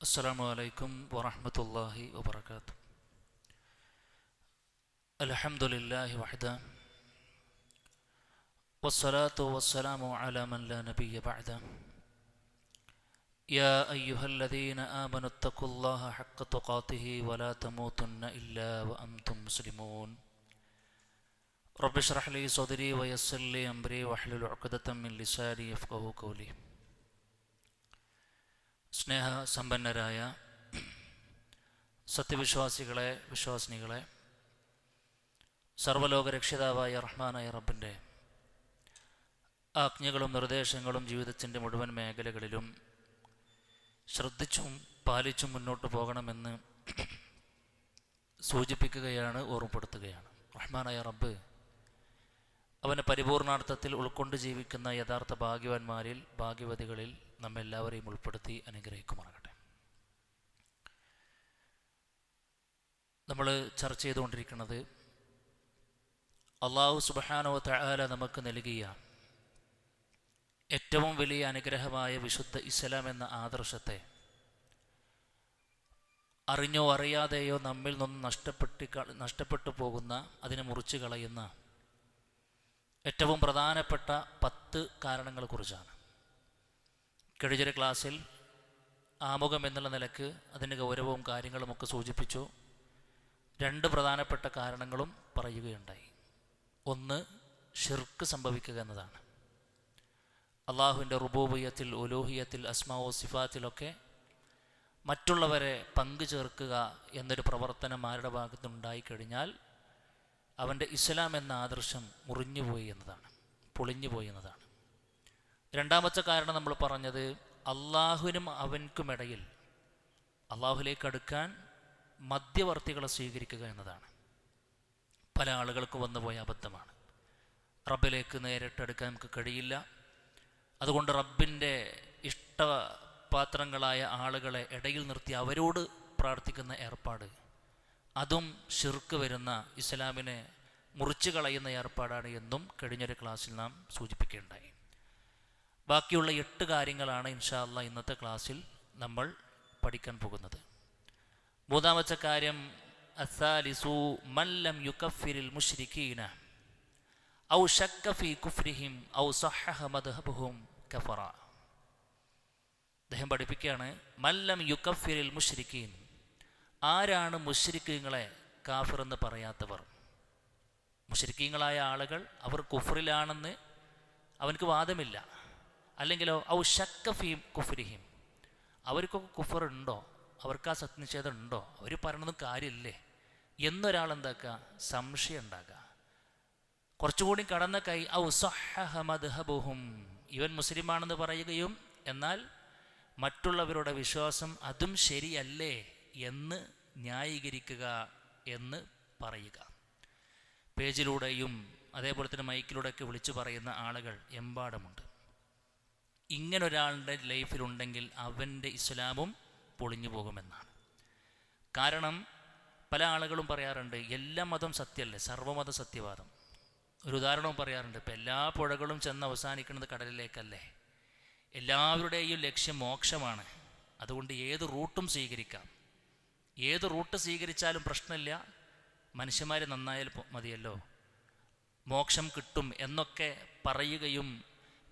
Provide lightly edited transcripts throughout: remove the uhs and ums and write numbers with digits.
അസ്സലാമു അലൈക്കും വറഹ്മത്തുള്ളാഹി വബറകാതുഹു. അൽഹംദുലില്ലാഹി വഹ്ദ വസ്സലാത്തു വസ്സലാമു അലാ മൻ ലാ നബിയ്യ ബഅദ. യാ അയ്യുഹല്ലദീന ആമനു തഖുല്ലാഹ ഹഖ്ക തുഖാതിഹി വലാ തമൂതുന്ന ഇല്ലാ വഅൻതും മുസ്ലിമൂൻ. റബ്ബി ഇശ്റഹ് ലി സദ്രി വയസ്സിർ ലി അംരി വഹ്ലുൽ ഉഖ്ദതം മിൻ ലിസാനി യഫ്ഖഹു ഖൗലി. സ്നേഹസമ്പന്നരായ സത്യവിശ്വാസികളെ, വിശ്വാസിനികളെ, സർവ്വലോക രക്ഷിതാവായ റഹ്മാനായ റബ്ബിൻ്റെ ആജ്ഞകളും നിർദ്ദേശങ്ങളും ജീവിതത്തിൻ്റെ മുഴുവൻ മേഖലകളിലും ശ്രദ്ധിച്ചും പാലിച്ചും മുന്നോട്ട് പോകണമെന്ന് സൂചിപ്പിക്കുകയാണ്, ഓർമ്മപ്പെടുത്തുകയാണ്. റഹ്മാനായ റബ്ബ് അവൻ്റെ പരിപൂർണാർത്ഥത്തിൽ ഉൾക്കൊണ്ട് ജീവിക്കുന്ന യഥാർത്ഥ ഭാഗ്യവാന്മാരിൽ, ഭാഗ്യവതികളിൽ നമ്മെല്ലാവരെയും ഉൾപ്പെടുത്തി അനുഗ്രഹിക്കുമാറാകട്ടെ. നമ്മൾ ചർച്ച ചെയ്തുകൊണ്ടിരിക്കുന്നത് അല്ലാഹു സുബ്ഹാനഹു വ തആല നമുക്ക് നൽകിയ ഏറ്റവും വലിയ അനുഗ്രഹമായ വിശുദ്ധ ഇസ്ലാം എന്ന ആദർശത്തെ അറിഞ്ഞോ അറിയാതെയോ നമ്മിൽ നിന്നും നഷ്ടപ്പെട്ടു പോകുന്ന, അതിനെ മുറിച്ച് കളയുന്ന ഏറ്റവും പ്രധാനപ്പെട്ട 10 കാരണങ്ങളെക്കുറിച്ചാണ്. കഴിഞ്ഞൊരു ക്ലാസ്സിൽ ആമുഖം എന്നുള്ള നിലക്ക് അതിൻ്റെ ഗൗരവവും കാര്യങ്ങളുമൊക്കെ സൂചിപ്പിച്ചു. 2 പ്രധാനപ്പെട്ട കാരണങ്ങളും പറയുകയുണ്ടായി. ഒന്ന്, ഷിർക്ക് സംഭവിക്കുക എന്നതാണ്. അള്ളാഹുവിൻ്റെ റുബൂബിയ്യത്തിൽ, ഉലൂഹിയത്തിൽ, അസ്മാഉ സിഫാത്തിലൊക്കെ മറ്റുള്ളവരെ പങ്കു ചേർക്കുക എന്നൊരു പ്രവർത്തനം ആരുടെ ഭാഗത്തുനിന്നുണ്ടായിക്കഴിഞ്ഞാൽ അവൻ്റെ ഇസ്ലാം എന്ന ആദർശം മുറിഞ്ഞുപോയി എന്നതാണ്, പൊളിഞ്ഞുപോയി എന്നതാണ്. രണ്ടാമത്തെ കാരണം നമ്മൾ പറഞ്ഞത് അള്ളാഹുവിനും അവൻക്കുമിടയിൽ അള്ളാഹുലേക്ക് അടുക്കാൻ മധ്യവർത്തികളെ സ്വീകരിക്കുക എന്നതാണ്. പല ആളുകൾക്ക് വന്നുപോയ അബദ്ധമാണ്. റബ്ബിലേക്ക് നേരിട്ടെടുക്കാൻ നമുക്ക് കഴിയില്ല. അതുകൊണ്ട് റബ്ബിൻ്റെ ഇഷ്ടപാത്രങ്ങളായ ആളുകളെ ഇടയിൽ നിർത്തി അവരോട് പ്രാർത്ഥിക്കുന്ന ഏർപ്പാട്, അതും ഷിർക്ക് വരുന്ന, ഇസ്ലാമിനെ മുറിച്ചു കളയുന്ന ഏർപ്പാടാണ് എന്നും കഴിഞ്ഞൊരു ക്ലാസ്സിൽ നാം സൂചിപ്പിക്കുകയുണ്ടായി. ബാക്കിയുള്ള 8 കാര്യങ്ങളാണ് ഇൻഷാ അല്ലാഹ് ഇന്നത്തെ ക്ലാസ്സിൽ നമ്മൾ പഠിക്കാൻ പോകുന്നത്. മൂന്നാമത്തെ കാര്യം, അസ്സാലിസു മൻ ലം യുകഫിരിൽ മുശ്രികീന ഔ ശക്ക ഫീ കുഫ്രിഹിം ഔ സഹഹ മദ്ഹബുഹും കഫറ. അദ്ദേഹം പഠിപ്പിക്കുകയാണ്, മൻ ലം യുകഫിരിൽ മുശ്രികീൻ, ആരാണ് മുശ്രിക്കീങ്ങളെ കാഫിർ എന്ന് പറയാത്തവർ? മുശ്രിക്കീങ്ങളായ ആളുകൾ അവർ കുഫറിലാണെന്ന് അവനക്ക് വാദമില്ല. അല്ലെങ്കിലോ ഔ ശക്ക ഫീ കുഫ്രിഹിം, അവർക്കൊക്കെ കുഫർ ഉണ്ടോ, അവർക്ക് ആ സത്യനിഷേധം ഉണ്ടോ, അവർ പറയണതും കാര്യമില്ലേ എന്നൊരാളെന്താക്കുക, സംശയം ഉണ്ടാക്കുക. കുറച്ചുകൂടി കടന്ന കൈ, ഔ സഹഹ മദ്ഹബുഹും, ഇവൻ മുസ്ലിമാണെന്ന് പറയുകയും എന്നാൽ മറ്റുള്ളവരുടെ വിശ്വാസം അതും ശരിയല്ലേ എന്ന് ന്യായീകരിക്കുക എന്ന് പറയുക. പേജിലൂടെയും അതേപോലെ തന്നെ മൈക്കിലൂടെയൊക്കെ വിളിച്ചു പറയുന്ന ആളുകൾ എമ്പാടുമുണ്ട്. ഇങ്ങനൊരാളുടെ ലൈഫിലുണ്ടെങ്കിൽ അവൻ്റെ ഇസ്ലാമും പൊളിഞ്ഞു പോകുമെന്നാണ്. കാരണം പല ആളുകളും പറയാറുണ്ട്, എല്ലാ മതം സത്യമല്ലേ, സർവ്വമത സത്യവാദം. ഒരു ഉദാഹരണവും പറയാറുണ്ട്, ഇപ്പം എല്ലാ പുഴകളും ചെന്ന് അവസാനിക്കുന്നത് കടലിലേക്കല്ലേ, എല്ലാവരുടെയും ലക്ഷ്യം മോക്ഷമാണ്, അതുകൊണ്ട് ഏത് റൂട്ടും സ്വീകരിക്കാം, ഏത് റൂട്ട് സ്വീകരിച്ചാലും പ്രശ്നമില്ല, മനുഷ്യന്മാർ നന്നായാൽ മതിയല്ലോ, മോക്ഷം കിട്ടും എന്നൊക്കെ പറയുകയും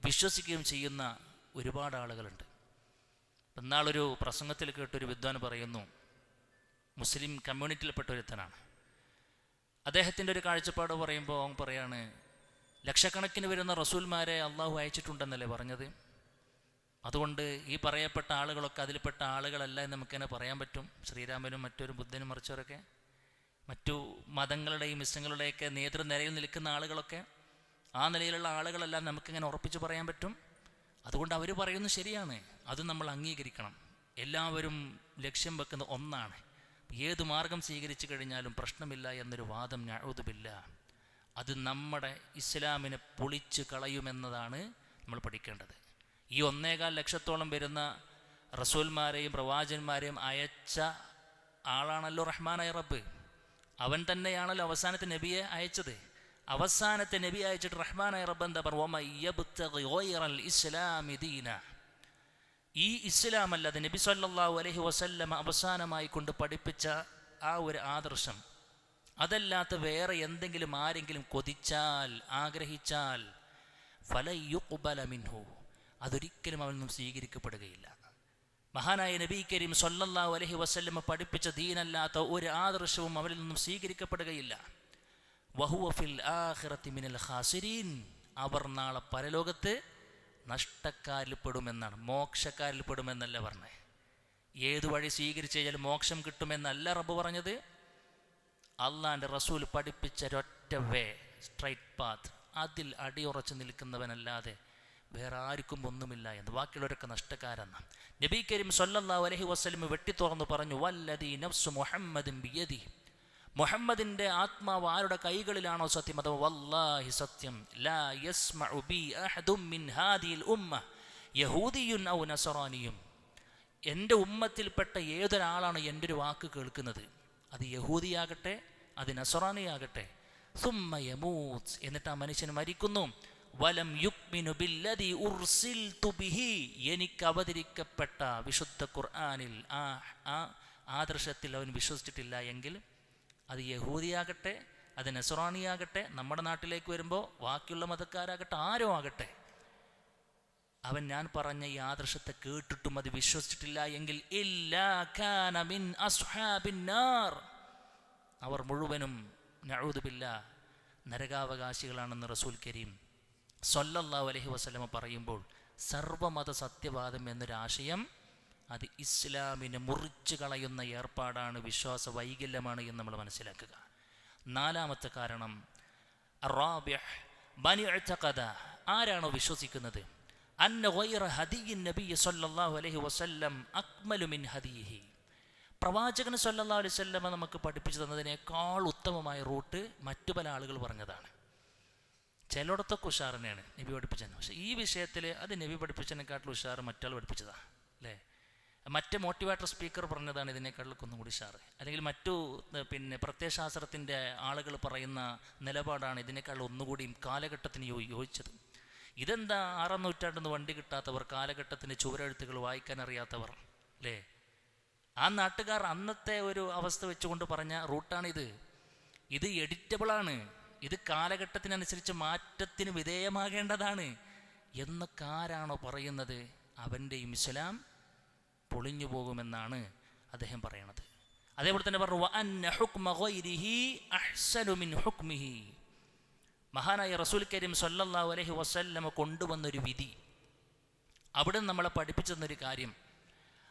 വിശ്വസിക്കുകയും ചെയ്യുന്ന ഒരുപാട് ആളുകളുണ്ട്. എന്നാളൊരു പ്രസംഗത്തിൽ കേട്ടൊരു വിദ്വാൻ പറയുന്നു, മുസ്ലിം കമ്മ്യൂണിറ്റിയിൽപ്പെട്ട ഒരുത്തനാണ്. അദ്ദേഹത്തിൻ്റെ ഒരു കാഴ്ചപ്പാട് പറയുമ്പോൾ അവൻ പറയാണ്, ലക്ഷക്കണക്കിന് വരുന്ന റസൂൽമാരെ അള്ളാഹു അയച്ചിട്ടുണ്ടെന്നല്ലേ പറഞ്ഞത്, അതുകൊണ്ട് ഈ പറയപ്പെട്ട ആളുകളൊക്കെ അതിൽപ്പെട്ട ആളുകളല്ല എന്ന് നമുക്കെന്നെ പറയാൻ പറ്റും. ശ്രീരാമനും മറ്റൊരു ബുദ്ധനും മറിച്ചവരൊക്കെ, മറ്റു മതങ്ങളുടെയും ഇസ്ലങ്ങളുടെയൊക്കെ നേതൃനിരയിൽ നിൽക്കുന്ന ആളുകളൊക്കെ, ആ നിലയിലുള്ള ആളുകളെല്ലാം നമുക്കിങ്ങനെ ഉറപ്പിച്ച് പറയാൻ പറ്റും. അതുകൊണ്ട് അവർ പറയുന്നത് ശരിയാണ്, അത് നമ്മൾ അംഗീകരിക്കണം. എല്ലാവരും ലക്ഷ്യം വെക്കുന്ന ഒന്നാണ്, ഏത് മാർഗം സ്വീകരിച്ചു കഴിഞ്ഞാലും പ്രശ്നമില്ല എന്നൊരു വാദം നഊദു ബില്ലാഹ്, അത് നമ്മുടെ ഇസ്ലാമിനെ പൊളിച്ച് കളയുമെന്നതാണ് നമ്മൾ പഠിക്കേണ്ടത്. ഈ 1.25 ലക്ഷത്തോളം വരുന്ന റസൂൽമാരെയും പ്രവാചകന്മാരെയും അയച്ച ആളാണല്ലോ റഹ്മാനായ റബ്ബ്. അവൻ തന്നെയാണല്ലോ അവസാനത്തെ നബിയെ അയച്ചത്. അവസാനത്തെ നബി അയച്ചിട്ട് റഹ്മാനായ റബ്ബ് എന്താ പറയുക, ഈ ഇസ്ലാം അല്ലാതെ നബി സല്ലല്ലാഹു അലൈഹി വസല്ലം അവസാനമായി കൊണ്ട് പഠിപ്പിച്ച ആ ഒരു ആദർശം അതല്ലാത്ത വേറെ എന്തെങ്കിലും ആരെങ്കിലും കൊതിച്ചാൽ ആഗ്രഹിച്ചാൽ ഫലയുഖ്ബല മിൻഹു, അതൊരിക്കലും അവൻ നിന്നും സ്വീകരിക്കപ്പെടുകയില്ല. മഹാനായ നബി കരീം സല്ലല്ലാഹു അലൈഹി വസല്ലം പഠിപ്പിച്ച ദീനല്ലാത്ത ഒരു ആദർശവും അവരിൽ നിന്നും സ്വീകരിക്കപ്പെടുകയില്ല. വഹുവ ഫിൽ ആഖിറതി മിനൽ ഖാസിരീൻ, അവർ നാളെ പരലോകത്ത് നഷ്ടക്കാരിൽ പെടുമെന്നാണ്, മോക്ഷക്കാരിൽ പെടുമെന്നല്ല പറഞ്ഞത്. ഏതു വഴി സ്വീകരിച്ചു കഴിഞ്ഞാൽ മോക്ഷം കിട്ടുമെന്നല്ല റബ്ബ് പറഞ്ഞത്. അള്ളാൻ്റെ റസൂൽ പഠിപ്പിച്ച ഒരൊറ്റ വേ, സ്ട്രൈറ്റ് പാത്ത്, അതിൽ അടിയുറച്ച് നിൽക്കുന്നവനല്ലാതെ വേറെ ആർക്കും ഒന്നുമില്ല എന്ന്. ബാക്കിയുള്ളവരൊക്കെ നഷ്ടക്കാരെന്ന നബി കരീം സല്ലല്ലാഹു അലൈഹി വസല്ലം വെട്ടിത്തുറന്ന് പറഞ്ഞു, വല്ലദീ നഫ്സു മുഹമ്മദിൻ ബിയദി, മുഹമ്മദിൻ്റെ ആത്മാവ് ആരുടെ കൈകളിലാണോ സത്യം, അത് വല്ലാഹി സത്യം, ലാ യസ്മഉ ബി അഹദും മിൻ ഹാദിഹിൽ ഉമ്മ യഹൂദിയുൻ ഔ നസറാനിയും, എൻ്റെ ഉമ്മത്തിൽപ്പെട്ട ഏതൊരാളാണ് എൻ്റെ ഒരു വാക്ക് കേൾക്കുന്നത്, അത് യഹൂദിയാകട്ടെ അത് നസറാനിയാകട്ടെ, സുമ്മ യമൂത്ത്, എന്നിട്ട് ആ മനുഷ്യൻ മരിക്കുന്നു, വലം യുക്മിനു ബില്ലദി ഉർസിൽതു ബിഹി, എനിക്ക് അവതരിക്കപ്പെട്ട വിശുദ്ധ ഖുർആനിൽ ആ ആദർശത്തിൽ അവൻ വിശ്വസിച്ചിട്ടില്ല എങ്കിൽ, അത് യഹൂദിയാകട്ടെ അത് നസറാനിയാകട്ടെ, നമ്മുടെ നാട്ടിലേക്ക് വരുമ്പോൾ ബാക്കിയുള്ള മതക്കാരാകട്ടെ ആരോ ആകട്ടെ, അവൻ ഞാൻ പറഞ്ഞ ഈ ആദർശത്തെ കേട്ടിട്ടും അത് വിശ്വസിച്ചിട്ടില്ല എങ്കിൽ ഇല്ലാ കാന മിൻ അസ്ഹാബിൻ നാർ, അവർ മുഴുവനും നഊദു ബില്ലാഹ് നരകാവകാശികളാണെന്ന് റസൂൽ കരീം സല്ലല്ലാഹു അലൈഹി വസല്ലമ പറയുമ്പോൾ, സർവമത സത്യവാദം എന്നൊരാശയം അത് ഇസ്ലാമിനെ മുറിച്ചു കളയുന്ന ഏർപ്പാടാണ്, വിശ്വാസ വൈകല്യമാണ് എന്ന് നമ്മൾ മനസ്സിലാക്കുക. നാലാമത്തെ കാരണം അറാബിഹ് ബനി ഇഅ്തഖദ, ആരാണോ വിശ്വസിക്കുന്നത് അന്ന ഗൈറ ഹദിയിൻ നബി സല്ലല്ലാഹു അലൈഹി വസല്ലം അക്മലു മിൻ ഹദിയിഹി, പ്രവാചകൻ സല്ലല്ലാഹു അലൈഹി വസല്ലം നമുക്ക് പഠിപ്പിച്ചു തന്നതിനേക്കാൾ ഉത്തമമായ റൂട്ട് മറ്റു പല ആളുകൾ പറഞ്ഞതാണ്. ചിലയിടത്തൊക്കെ ഉഷാർ തന്നെയാണ് നബി പഠിപ്പിച്ചത്, പക്ഷേ ഈ വിഷയത്തിൽ അത് നബി പഠിപ്പിച്ചതിനെക്കാട്ടിലും ഉഷാർ മറ്റാൾ പഠിപ്പിച്ചതാണ് അല്ലേ. മറ്റ് മോട്ടിവേറ്റർ സ്പീക്കർ പറഞ്ഞതാണ് ഇതിനേക്കാളൊക്കെ ഒന്നും കൂടി ഉഷാർ, അല്ലെങ്കിൽ മറ്റു പ്രത്യയശാസ്ത്രത്തിൻ്റെ ആളുകൾ പറയുന്ന നിലപാടാണ് ഇതിനേക്കാൾ ഒന്നുകൂടിയും കാലഘട്ടത്തിന് യോജിച്ചത്. ഇതെന്താ 6-ാം നൂറ്റാണ്ടിൽ വണ്ടി കിട്ടാത്തവർ, കാലഘട്ടത്തിൻ്റെ ചുവരെഴുത്തുകൾ വായിക്കാൻ അറിയാത്തവർ അല്ലേ, ആ നാട്ടുകാർ അന്നത്തെ ഒരു അവസ്ഥ വെച്ചുകൊണ്ട് പറഞ്ഞ റൂട്ടാണിത്. ഇത് എഡിറ്റബിളാണ്, ഇത് കാലഘട്ടത്തിനനുസരിച്ച് മാറ്റത്തിന് വിധേയമാകേണ്ടതാണ് എന്നൊക്കെ ആരാണോ പറയുന്നത് അവൻ്റെയും ഇസ്ലാം പൊളിഞ്ഞു പോകുമെന്നാണ് അദ്ദേഹം പറയണത്. അതേപോലെ തന്നെ പറഞ്ഞു വഅന്ന ഹുക്മ ഗൈരിഹി അഹ്സനു മിൻ ഹുക്മിഹി, മഹാനായ റസൂൽ കരീം സല്ലല്ലാഹു അലൈഹി വസല്ലമ കൊണ്ടുവന്നൊരു വിധി, അവിടെ നമ്മളെ പഠിപ്പിച്ചു തന്നൊരു കാര്യം,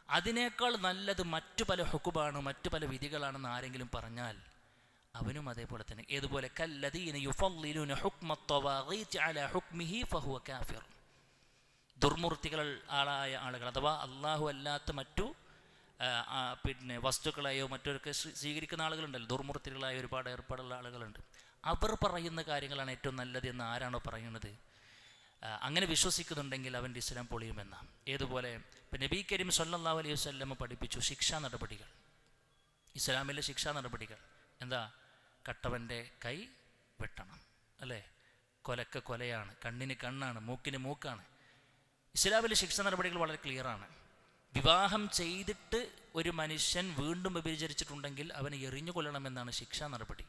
അതിനേക്കാൾ നല്ലത് മറ്റു പല ഹുക്കുമാണ്, മറ്റു പല വിധികളാണെന്ന് ആരെങ്കിലും പറഞ്ഞാൽ അവനും അതേപോലെ തന്നെ. ഏതുപോലെ കല്ലദീന യുഫള്ളിലൂന ഹുക്മ ത്വവാഗീത്ത് അലാ ഹുക്മിഹി ഫഹുവ കാഫിർ, ദുർമൂർത്തികൾ ആളായ ആളുകൾ അഥവാ അള്ളാഹു അല്ലാത്ത മറ്റു വസ്തുക്കളെയോ മറ്റൊക്കെ സ്വീകരിക്കുന്ന ആളുകളുണ്ടല്ലോ, ദുർമൂർത്തികളായ ഒരുപാട് ഏർപ്പാടുള്ള ആളുകളുണ്ട്. അവർ പറയുന്ന കാര്യങ്ങളാണ് ഏറ്റവും നല്ലത് എന്ന് ആരാണോ പറയുന്നത്, അങ്ങനെ വിശ്വസിക്കുന്നുണ്ടെങ്കിൽ അവൻ്റെ ഇസ്ലാം പൊളിയുമെന്ന. ഏതുപോലെ ഇപ്പം നബി കരീം സല്ലല്ലാഹു അലൈഹി വസല്ലം പഠിപ്പിച്ചു ശിക്ഷാ നടപടികൾ, ഇസ്ലാമിലെ ശിക്ഷാ നടപടികൾ എന്താ, കട്ടവൻ്റെ കൈ വെട്ടണം അല്ലേ, കൊലക്ക് കൊലയാണ്, കണ്ണിന് കണ്ണാണ്, മൂക്കിന് മൂക്കാണ്. ഇസ്ലാമിലെ ശിക്ഷാ നടപടികൾ വളരെ ക്ലിയറാണ്. വിവാഹം ചെയ്തിട്ട് ഒരു മനുഷ്യൻ വീണ്ടും വ്യഭിചരിച്ചിട്ടുണ്ടെങ്കിൽ അവനെ എറിഞ്ഞു കൊല്ലണമെന്നാണ് ശിക്ഷാ നടപടി.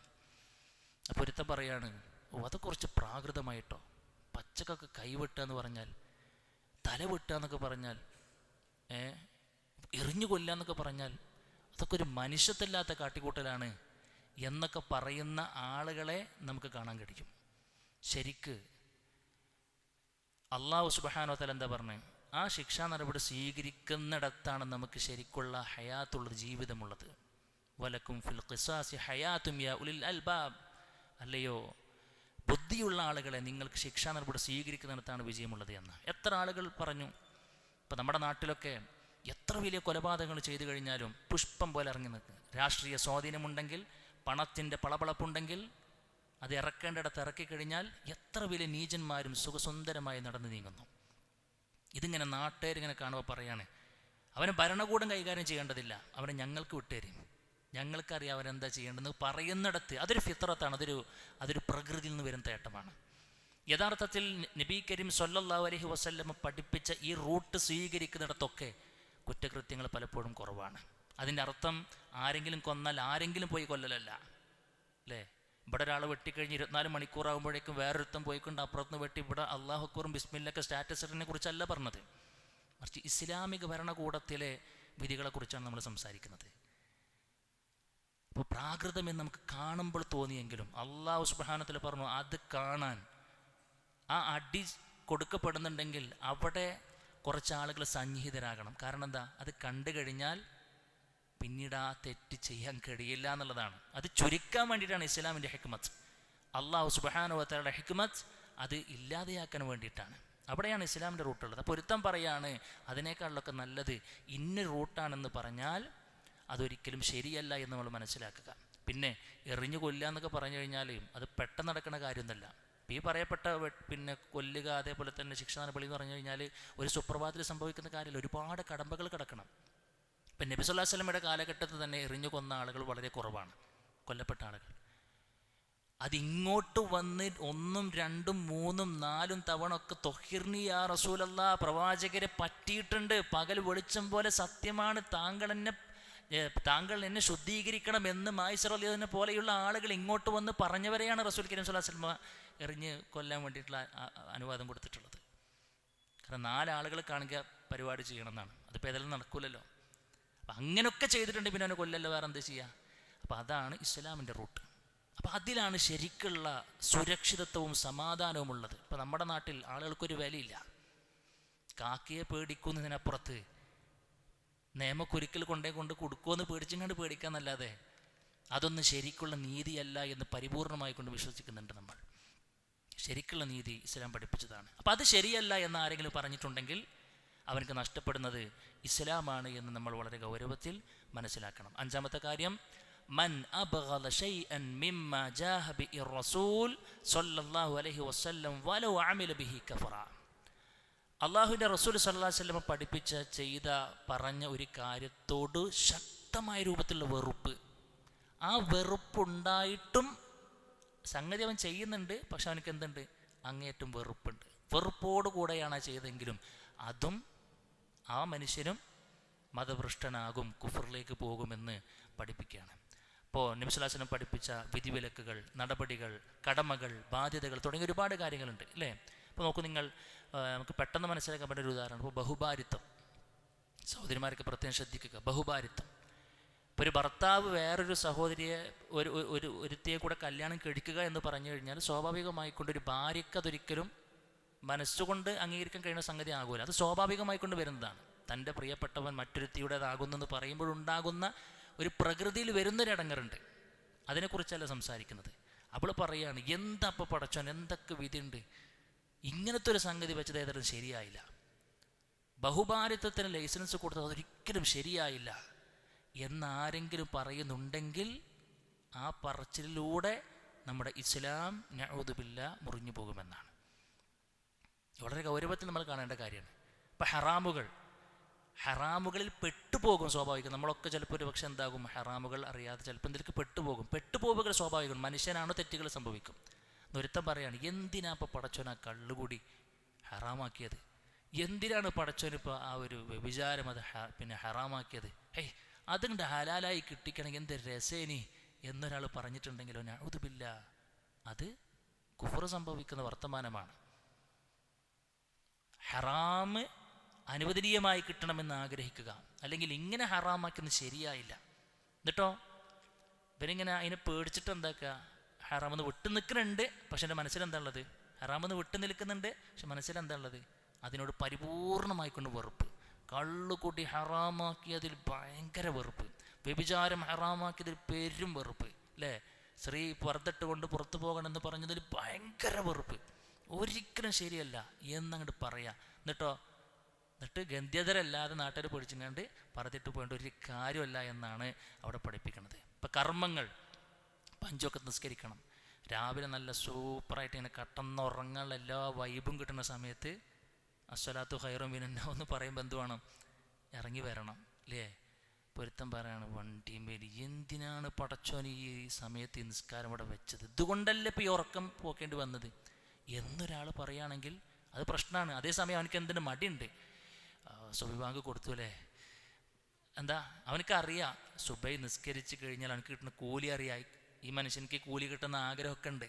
അപ്പോൾ ഒരുത്തൻ പറയാണ്, ഓ അത് കുറച്ച് പ്രാകൃതമായിട്ടോ, പച്ചക്കൊക്കെ കൈവെട്ടുക എന്ന് പറഞ്ഞാൽ, തല വെട്ടുക എന്നൊക്കെ പറഞ്ഞാൽ, എറിഞ്ഞു കൊല്ലുക എന്നൊക്കെ പറഞ്ഞാൽ അതൊക്കെ ഒരു മനുഷ്യത്വമില്ലാത്ത കാട്ടിക്കൂട്ടലാണ് എന്നൊക്കെ പറയുന്ന ആളുകളെ നമുക്ക് കാണാൻ കഴിയും. ശരിക്ക് അള്ളാഹു സുബ്ഹാനഹു വ തആല എന്താ പറഞ്ഞത്, ആ ശിക്ഷാ നടപടി സ്വീകരിക്കുന്നിടത്താണ് നമുക്ക് ശരിക്കുള്ള ഹയാത്തുള്ള ജീവിതമുള്ളത്. വലക്കും ഫിൽ ഖിസാസി ഹയാത്തും യാ ഉലിൽ അൽബാബ്, അല്ലയോ ബുദ്ധിയുള്ള ആളുകളെ, നിങ്ങൾക്ക് ശിക്ഷാ നടപടി സ്വീകരിക്കുന്നിടത്താണ് വിജയമുള്ളത് എന്ന് എത്ര ആളുകൾ പറഞ്ഞു. ഇപ്പം നമ്മുടെ നാട്ടിലൊക്കെ എത്ര വലിയ കൊലപാതകങ്ങൾ ചെയ്തു കഴിഞ്ഞാലും പുഷ്പം പോലെ ഇറങ്ങി നിൽക്കുക. രാഷ്ട്രീയ സ്വാധീനമുണ്ടെങ്കിൽ, പണത്തിൻ്റെ പളപളപ്പുണ്ടെങ്കിൽ അത് ഇറക്കേണ്ടിടത്ത് ഇറക്കിക്കഴിഞ്ഞാൽ എത്ര വലിയ നീചന്മാരും സുഖസുന്ദരമായി നടന്നു നീങ്ങുന്നു. ഇതിങ്ങനെ നാട്ടുകാരിങ്ങനെ കാണുമ്പോൾ പറയാണ്, അവനെ ഭരണകൂടം കൈകാര്യം ചെയ്യേണ്ടതില്ല, അവനെ ഞങ്ങൾക്ക് വിട്ടുതരും, ഞങ്ങൾക്കറിയാം അവരെന്താ ചെയ്യേണ്ടതെന്ന് പറയുന്നിടത്ത് അതൊരു ഫിത്രത്താണ്, അതൊരു പ്രകൃതിയിൽ നിന്ന് വരുന്ന തേട്ടമാണ്. യഥാർത്ഥത്തിൽ നബി കരീം സ്വല്ലല്ലാഹു അലൈഹി വസല്ലം പഠിപ്പിച്ച ഈ റൂട്ട് സ്വീകരിക്കുന്നിടത്തൊക്കെ കുറ്റകൃത്യങ്ങൾ പലപ്പോഴും കുറവാണ്. അതിൻ്റെ അർത്ഥം ആരെങ്കിലും കൊന്നാൽ ആരെങ്കിലും പോയി കൊല്ലലല്ല, അല്ലേ? ഇവിടെ ഒരാൾ വെട്ടിക്കഴിഞ്ഞ് 24 മണിക്കൂറാകുമ്പോഴേക്കും വേറൊരുത്തം പോയിക്കൊണ്ട് അപ്പുറത്തുനിന്ന് വെട്ടി ഇവിടെ അല്ലാഹു അക്ബറും ബിസ്മില്ലൊക്കെ സ്റ്റാറ്റസിനെ കുറിച്ചല്ല പറഞ്ഞത്, മറിച്ച് ഇസ്ലാമിക ഭരണകൂടത്തിലെ വിധികളെക്കുറിച്ചാണ് നമ്മൾ സംസാരിക്കുന്നത്. അപ്പോൾ പ്രാകൃതം എന്ന് നമുക്ക് കാണുമ്പോൾ തോന്നിയെങ്കിലും അല്ലാഹു സുബ്ഹാനഹു വ തആല പറഞ്ഞു അത് കാണാൻ ആ അടി കൊടുക്കപ്പെടുന്നുണ്ടെങ്കിൽ അവിടെ കുറച്ച് ആളുകൾ സന്നിഹിതരാകണം. കാരണം എന്താ? അത് കണ്ടു കഴിഞ്ഞാൽ പിന്നീട് ആ തെറ്റ് ചെയ്യാൻ കഴിയില്ല എന്നുള്ളതാണ്. അത് ചുരുക്കാൻ വേണ്ടിയിട്ടാണ് ഇസ്ലാമിൻ്റെ ഹിക്മത്ത്. അല്ലാഹു സുബ്ഹാനഹു വ തആലയുടെ ഹിക്മത്ത് അത് ഇല്ലാതെയാക്കാൻ വേണ്ടിയിട്ടാണ്. അവിടെയാണ് ഇസ്ലാമിൻ്റെ റൂട്ടുള്ളത്. അപ്പോൾ ഒരുത്തം പറയാണ് അതിനേക്കാളിലൊക്കെ നല്ലത് ഇന്ന റൂട്ടാണെന്ന് പറഞ്ഞാൽ അതൊരിക്കലും ശരിയല്ല എന്ന് നമ്മൾ മനസ്സിലാക്കുക. പിന്നെ എറിഞ്ഞു കൊല്ലുക എന്നൊക്കെ പറഞ്ഞു കഴിഞ്ഞാൽ അത് പെട്ടെന്ന് നടക്കുന്ന കാര്യമൊന്നുമല്ല. ഈ പറയപ്പെട്ട പിന്നെ കൊല്ലുക, അതേപോലെ തന്നെ ശിക്ഷ നടപടി എന്ന് പറഞ്ഞു കഴിഞ്ഞാൽ ഒരു സുപ്രഭാതത്തിൽ സംഭവിക്കുന്ന കാര്യമില്ല, ഒരുപാട് കടമ്പകൾ കിടക്കണം. ഇപ്പം നബി സല്ലല്ലാഹു അലൈഹി വസല്ലമയുടെ കാലഘട്ടത്തിൽ തന്നെ എറിഞ്ഞു കൊന്ന ആളുകൾ വളരെ കുറവാണ്, കൊല്ലപ്പെട്ട ആളുകൾ. അതിങ്ങോട്ട് വന്ന് 1, 2, 3, 4 തവണ ഒക്കെ തൊഹിർനി യാ റസൂലല്ലാഹ്, പ്രവാചകരെ പറ്റിയിട്ടുണ്ട്, പകൽ വെളിച്ചം പോലെ സത്യമാണ്, താങ്കൾ എന്നെ ശുദ്ധീകരിക്കണം എന്ന് മായിസർ അലിയെ പോലെയുള്ള ആളുകൾ ഇങ്ങോട്ട് വന്ന് പറഞ്ഞവരെയാണ് റസൂൽ കരീം സ്വല്ലല്ലാഹു അലൈഹി വസല്ലം എറിഞ്ഞ് കൊല്ലാൻ വേണ്ടിയിട്ടുള്ള അനുവാദം കൊടുത്തിട്ടുള്ളത്. കാരണം 4 ആളുകൾ കാണുക പരിപാടി ചെയ്യണമെന്നാണ്. അതിപ്പോൾ ഏതായാലും നടക്കൂലല്ലോ. അപ്പം അങ്ങനെയൊക്കെ ചെയ്തിട്ടുണ്ട്, പിന്നെ അവനെ കൊല്ലല്ലോ, വേറെ എന്താ ചെയ്യുക? അപ്പം അതാണ് ഇസ്ലാമിൻ്റെ റൂട്ട്. അപ്പം അതിലാണ് ശരിക്കുള്ള സുരക്ഷിതത്വവും സമാധാനവും ഉള്ളത്. ഇപ്പം നമ്മുടെ നാട്ടിൽ ആളുകൾക്കൊരു വിലയില്ല. കാക്കയെ പേടിക്കുന്നതിനപ്പുറത്ത് നിയമക്കൊരിക്കൽ കൊണ്ട് കൊടുക്കുമെന്ന് പേടിച്ചെങ്ങാണ്ട് പേടിക്കാന്നല്ലാതെ അതൊന്നും ശരിക്കുള്ള നീതിയല്ല എന്ന് പരിപൂർണമായി കൊണ്ട് വിശ്വസിക്കുന്നുണ്ട് നമ്മൾ. ശരിക്കുള്ള നീതി ഇസ്ലാം പഠിപ്പിച്ചതാണ്. അപ്പം അത് ശരിയല്ല എന്ന് ആരെങ്കിലും പറഞ്ഞിട്ടുണ്ടെങ്കിൽ അവർക്ക് നഷ്ടപ്പെടുന്നത് ഇസ്ലാമാണ് എന്ന് നമ്മൾ വളരെ ഗൗരവത്തിൽ മനസ്സിലാക്കണം. 5-ാമത്തെ കാര്യം, മൻ അബ്ഗള ശൈഅൻ മിമ്മാ ജാഹ ബിഹി റസൂൽ സ്വല്ലല്ലാഹു അലൈഹി വസല്ലം വലൗ അമില ബിഹി കഫറ. അള്ളാഹുവിൻ്റെ റസൂൽ സല്ലല്ലാഹു അലൈഹി വസല്ലം പഠിപ്പിച്ച, പറഞ്ഞ ഒരു കാര്യത്തോട് ശക്തമായ രൂപത്തിലുള്ള വെറുപ്പ്, ആ വെറുപ്പുണ്ടായിട്ടും സംഗതി അവൻ ചെയ്യുന്നുണ്ട്, പക്ഷെ അവനക്ക് എന്തുണ്ട്? അങ്ങേയറ്റം വെറുപ്പുണ്ട്. വെറുപ്പോടുകൂടെയാണ് ചെയ്തെങ്കിലും അതും ആ മനുഷ്യനും മതഭ്രഷ്ടനാകും, കുഫറിലേക്ക് പോകുമെന്ന് പഠിപ്പിക്കുകയാണ്. ഇപ്പോൾ നബി സല്ലല്ലാഹു അലൈഹി വസല്ലം പഠിപ്പിച്ച വിധിവിലക്കുകൾ, നടപടികൾ, കടമകൾ, ബാധ്യതകൾ തുടങ്ങിയ ഒരുപാട് കാര്യങ്ങളുണ്ട്, അല്ലേ? ഇപ്പോൾ നോക്കൂ നിങ്ങൾ, നമുക്ക് പെട്ടെന്ന് മനസ്സിലാക്കാൻ പറ്റുന്ന ഒരു ഉദാഹരണം, ഇപ്പോൾ ബഹുഭാരിത്വം. സഹോദരിമാരൊക്കെ പ്രത്യേകം ശ്രദ്ധിക്കുക. ബഹുഭാരിത്വം. ഇപ്പോൾ ഒരു ഭർത്താവ് വേറൊരു സഹോദരിയെ ഒരുത്തിയെ കൂടെ കല്യാണം കഴിക്കുക എന്ന് പറഞ്ഞു കഴിഞ്ഞാൽ സ്വാഭാവികമായിക്കൊണ്ട് ഒരു ഭാര്യയ്ക്ക് അതൊരിക്കലും മനസ്സുകൊണ്ട് അംഗീകരിക്കാൻ കഴിയുന്ന സംഗതി ആകൂല. അത് സ്വാഭാവികമായിക്കൊണ്ട് വരുന്നതാണ്. തൻ്റെ പ്രിയപ്പെട്ടവൻ മറ്റൊരുത്തിയുടേതാകുന്നെന്ന് പറയുമ്പോഴുണ്ടാകുന്ന ഒരു പ്രകൃതിയിൽ വരുന്നൊരടങ്ങറുണ്ട്. അതിനെക്കുറിച്ചല്ല സംസാരിക്കുന്നത്. അവൾ പറയുകയാണ്, എന്താ അപ്പോൾ പടച്ചോൻ, എന്തൊക്കെ വിധിയുണ്ട്, ഇങ്ങനത്തെ ഒരു സംഗതി വെച്ചത് ഏതായാലും ശരിയായില്ല, ബഹുഭാരിത്വത്തിന് ലൈസൻസ് കൊടുത്തത് അതൊരിക്കലും ശരിയായില്ല എന്നാരെങ്കിലും പറയുന്നുണ്ടെങ്കിൽ ആ പറച്ചിലൂടെ നമ്മുടെ ഇസ്ലാം നഊദു ബില്ലാഹ് മുറിഞ്ഞു പോകുമെന്നാണ്. വളരെ ഗൗരവത്തിൽ നമ്മൾ കാണേണ്ട കാര്യമാണ്. ഇപ്പം ഹറാമുകളിൽ പെട്ടുപോകും സ്വാഭാവികം. നമ്മളൊക്കെ ചിലപ്പോൾ ഒരു പക്ഷെ എന്താകും, ഹറാമുകൾ അറിയാതെ ചിലപ്പോൾ എന്തെങ്കിലും പെട്ടുപോകുക സ്വാഭാവികം. മനുഷ്യനാണോ തെറ്റുകൾ സംഭവിക്കും. ഒരുത്തൻ പറയാണ്, എന്തിനാ ഇപ്പോൾ പടച്ചോൻ ആ കള്ളുകൂടി ഹറാമാക്കിയത്, എന്തിനാണ് പടച്ചോനിപ്പോൾ ആ ഒരു വ്യഭിചാരം അത് പിന്നെ ഹറാമാക്കിയത്, അതുകൊണ്ട് ഹലാലായി കിട്ടിക്കണമെങ്കിൽ എന്ത് രസേനി എന്നൊരാൾ പറഞ്ഞിട്ടുണ്ടെങ്കിലോ നഊദു ബില്ലാഹ്, അത് കുഫർ സംഭവിക്കുന്ന വർത്തമാനമാണ്. ഹറാമ് അനുവദനീയമായി കിട്ടണമെന്ന് ആഗ്രഹിക്കുക, അല്ലെങ്കിൽ ഇങ്ങനെ ഹറാമാക്കുന്നത് ശരിയായില്ല, എന്നിട്ടോ ഇവരിങ്ങനെ അതിനെ പേടിച്ചിട്ട് എന്താക്കുക, ഹറാമെന്ന് വിട്ടു നിൽക്കുന്നുണ്ട്, പക്ഷെ എൻ്റെ മനസ്സിലെന്താണുള്ളത്, ഹറാമെന്ന് വിട്ടു നിൽക്കുന്നുണ്ട്, പക്ഷെ മനസ്സിലെന്താണുള്ളത്, അതിനോട് പരിപൂർണമായിക്കൊണ്ട് വെറുപ്പ്. കള്ളുകൂട്ടി ഹറാമാക്കിയതിൽ ഭയങ്കര വെറുപ്പ്, വ്യഭിചാരം ഹറാമാക്കിയതിൽ പെരും വെറുപ്പ്, അല്ലേ? സ്ത്രീ പർദ്ദട്ട് കൊണ്ട് പുറത്തു പോകണമെന്ന് പറഞ്ഞതിൽ ഭയങ്കര വെറുപ്പ്, ഒരിക്കലും ശരിയല്ല എന്നങ്ങോട്ട് പറയാം. എന്നിട്ട് ഗന്ധ്യതരല്ലാതെ നാട്ടുകാർ പഠിച്ചിങ്ങാണ്ട് പറഞ്ഞിട്ട് പോകേണ്ട ഒരു കാര്യമല്ല എന്നാണ് അവിടെ പഠിപ്പിക്കുന്നത്. ഇപ്പം കർമ്മങ്ങൾ 5 നിസ്കരിക്കണം. രാവിലെ നല്ല സൂപ്പറായിട്ട് ഇങ്ങനെ കട്ടന്നുറങ്ങാനുള്ള എല്ലാ വൈബും കിട്ടുന്ന സമയത്ത് അസ്സലാത്തു ഖൈറും മിനന്നൗം എന്ന് പറയുമ്പോൾ എന്ത് വേണം, ഇറങ്ങി വരണം, അല്ലേ? പൊരുത്തം പറയാണ്, വണ്ടിയും പേര് എന്തിനാണ് പടച്ചോൻ ഈ സമയത്ത് ഈ നിസ്കാരം ഇവിടെ വെച്ചത്, ഇതുകൊണ്ടല്ലേ ഇപ്പോൾ ഈ ഉറക്കം പോക്കേണ്ടി വന്നത്, എന്നൊരാൾ പറയുകയാണെങ്കിൽ അത് പ്രശ്നമാണ്. അതേസമയം അവനക്ക് എന്തിനു മടിയുണ്ട്, സുബഹി ബാങ്ക് കൊടുത്തു അല്ലേ, എന്താ അവനക്കറിയാം സുബഹി നിസ്കരിച്ച് കഴിഞ്ഞാൽ അവനക്ക് കിട്ടുന്ന കൂലി അറിയാം. ഈ മനുഷ്യനിക്ക് കൂലി കിട്ടുന്ന ആഗ്രഹമൊക്കെ ഉണ്ട്,